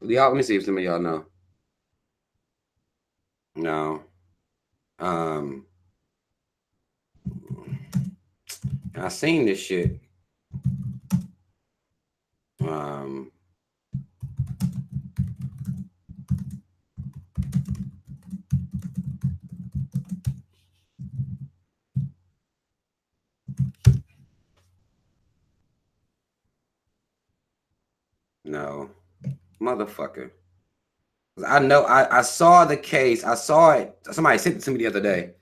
Y'all, let me see if some of y'all know. No. I seen this shit. No, motherfucker. I know. I saw the case. I saw it. Somebody sent it to me the other day.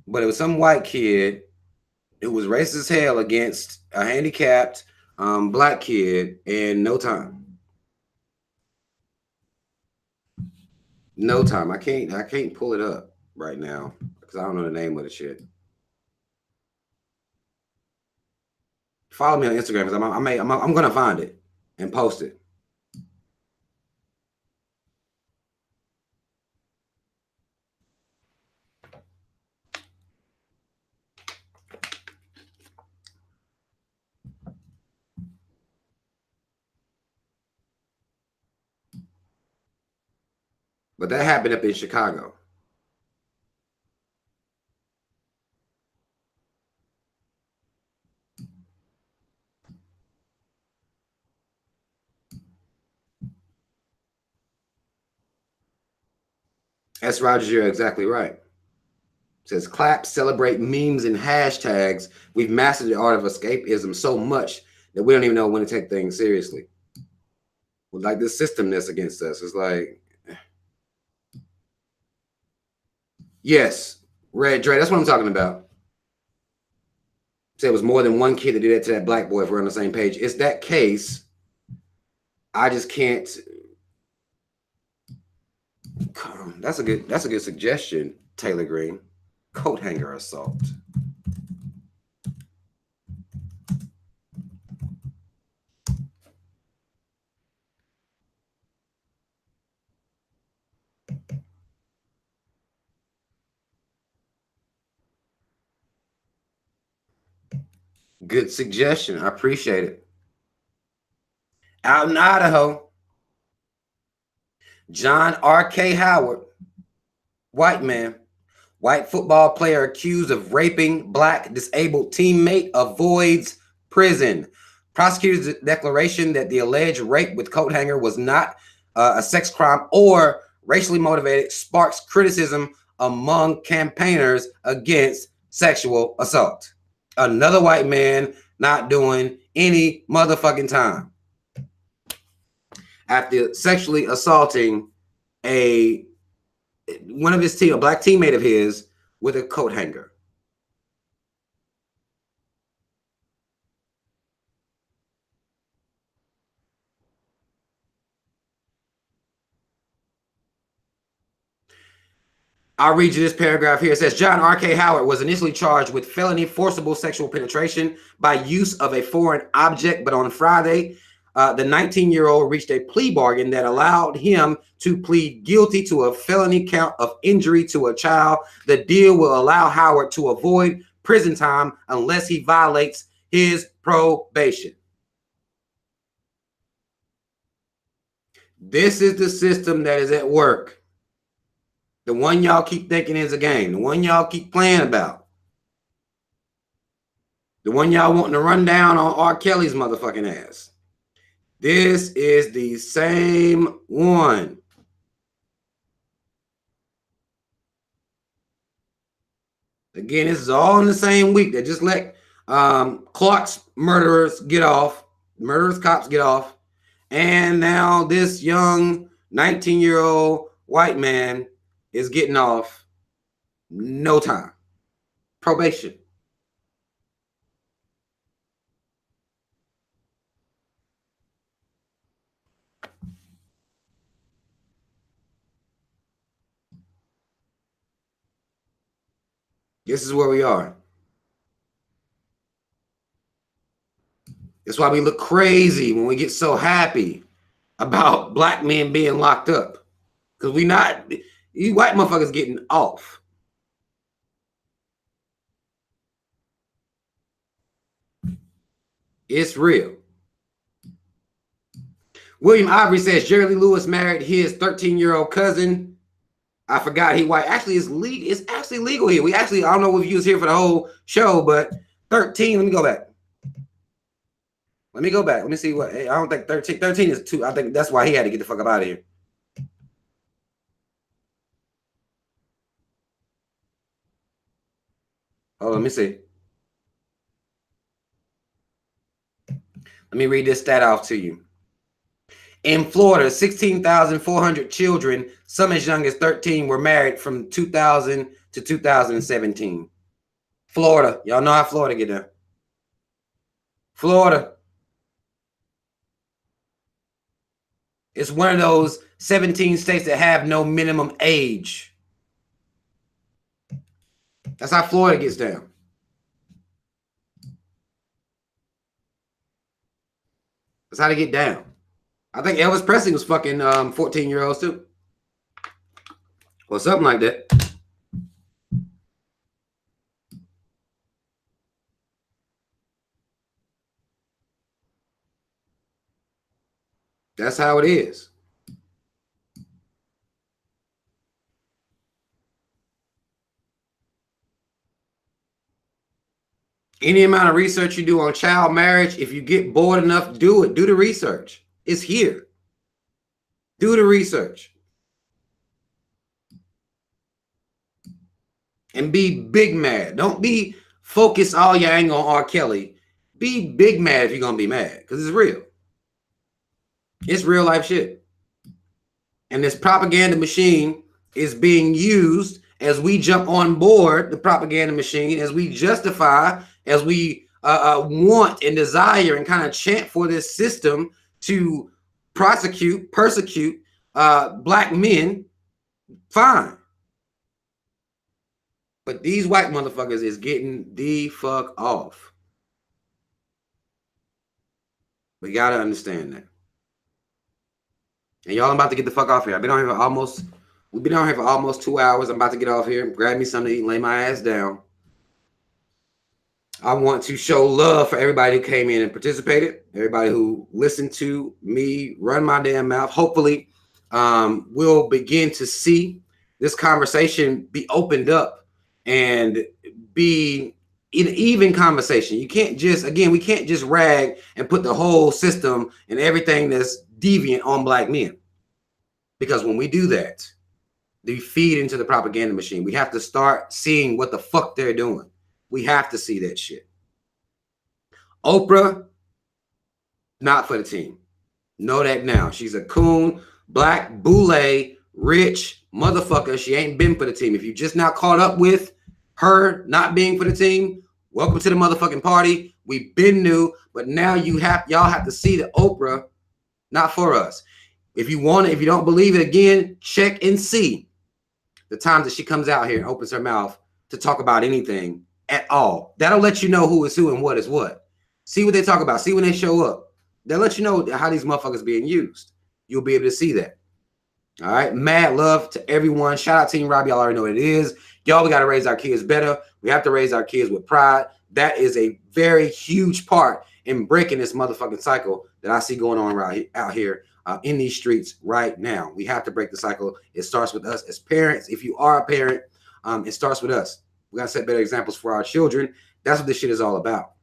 But it was some white kid who was racist as hell against a handicapped black kid in no time. No time. I can't pull it up right now because I don't know the name of the shit. Follow me on Instagram because I'm gonna find it and post it. But that happened up in Chicago. That's Roger. You're exactly right. It says clap, celebrate, memes, and hashtags. We've mastered the art of escapism so much that we don't even know when to take things seriously. Like this systemness against us. It's like, yes, Red Dre. That's what I'm talking about. Say it was more than one kid that did that to that black boy if we're on the same page. It's that case. I just can't. That's a good suggestion, Taylor Green. Coat hanger assault. Good suggestion. I appreciate it. Out in Idaho, John R.K. Howard, white man, white football player accused of raping black disabled teammate avoids prison. Prosecutor's declaration that the alleged rape with coat hanger was not a sex crime or racially motivated sparks criticism among campaigners against sexual assault. Another white man not doing any motherfucking time after sexually assaulting a black teammate of his with a coat hanger. I'll read you this paragraph here. It says, John R.K. Howard was initially charged with felony forcible sexual penetration by use of a foreign object, but on Friday, the 19-year-old reached a plea bargain that allowed him to plead guilty to a felony count of injury to a child. The deal will allow Howard to avoid prison time unless he violates his probation. This is the system that is at work. The one y'all keep thinking is a game. The one y'all keep playing about. The one y'all wanting to run down on R. Kelly's motherfucking ass. This is the same one. Again, this is all in the same week. They just let Clark's murderers get off. Murderers cops get off. And now this young 19-year-old white man is getting off no time. Probation. This is where we are. That's why we look crazy when we get so happy about black men being locked up. Because these white motherfuckers getting off. It's real. William Ivory says Jerry Lee Lewis married his 13-year-old cousin. I forgot he white. Actually, it's actually legal here. I don't know if you was here for the whole show, but 13. Let me go back. Let me see what. I don't think 13. 13 is 2. I think that's why he had to get the fuck up out of here. Oh, let me see. Let me read this stat off to you. In Florida, 16,400 children, some as young as 13, were married from 2000 to 2017. Florida. Y'all know how Florida get done. Florida. It's one of those 17 states that have no minimum age. That's how Florida gets down. That's how they get down. I think Elvis Presley was fucking 14-year-olds too. Or something like that. That's how it is. Any amount of research you do on child marriage, if you get bored enough, do it. Do the research. It's here. Do the research. And be big mad. Don't be focused all your anger on R. Kelly. Be big mad if you're going to be mad, because it's real. It's real life shit. And this propaganda machine is being used as we jump on board the propaganda machine, as we justify, as we want and desire and kind of chant for this system to persecute black men. Fine. But these white motherfuckers is getting the fuck off. We got to understand that. And y'all, I'm about to get the fuck off here. We've been on here for almost 2 hours. I'm about to get off here, grab me something to eat, lay my ass down. I want to show love for everybody who came in and participated, everybody who listened to me run my damn mouth. Hopefully, we'll begin to see this conversation be opened up and be an even conversation. You can't just, again, we can't just rag and put the whole system and everything that's deviant on black men. Because when we do that, they feed into the propaganda machine. We have to start seeing what the fuck they're doing. We have to see that shit. Oprah, not for the team. Know that now. She's a coon, black, boule, rich motherfucker. She ain't been for the team. If you just now caught up with her not being for the team, welcome to the motherfucking party. We've been new, but now y'all have to see that Oprah, not for us. If you want it, if you don't believe it, again, check and see the times that she comes out here and opens her mouth to talk about anything at all. That'll let you know who is who and what is what. See what they talk about. See when they show up. They'll let you know how these motherfuckers being used. You'll be able to see that. All right. Mad love to everyone. Shout out Team Rob. Y'all already know what it is. Y'all, we got to raise our kids better. We have to raise our kids with pride. That is a very huge part in breaking this motherfucking cycle that I see going on right out here in these streets right now. We have to break the cycle. It starts with us as parents. If you are a parent, it starts with us. We got to set better examples for our children. That's what this shit is all about.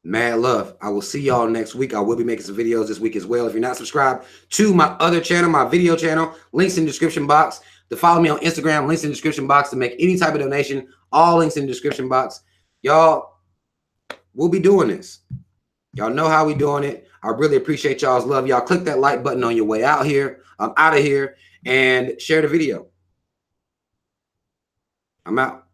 Mad love. I will see y'all next week. I will be making some videos this week as well. If you're not subscribed to my other channel, my video channel, links in the description box. To follow me on Instagram, links in the description box. To make any type of donation, all links in the description box. Y'all, we'll be doing this. Y'all know how we doing it. I really appreciate y'all's love. Y'all click that like button on your way out here. I'm out of here. And share the video. I'm out.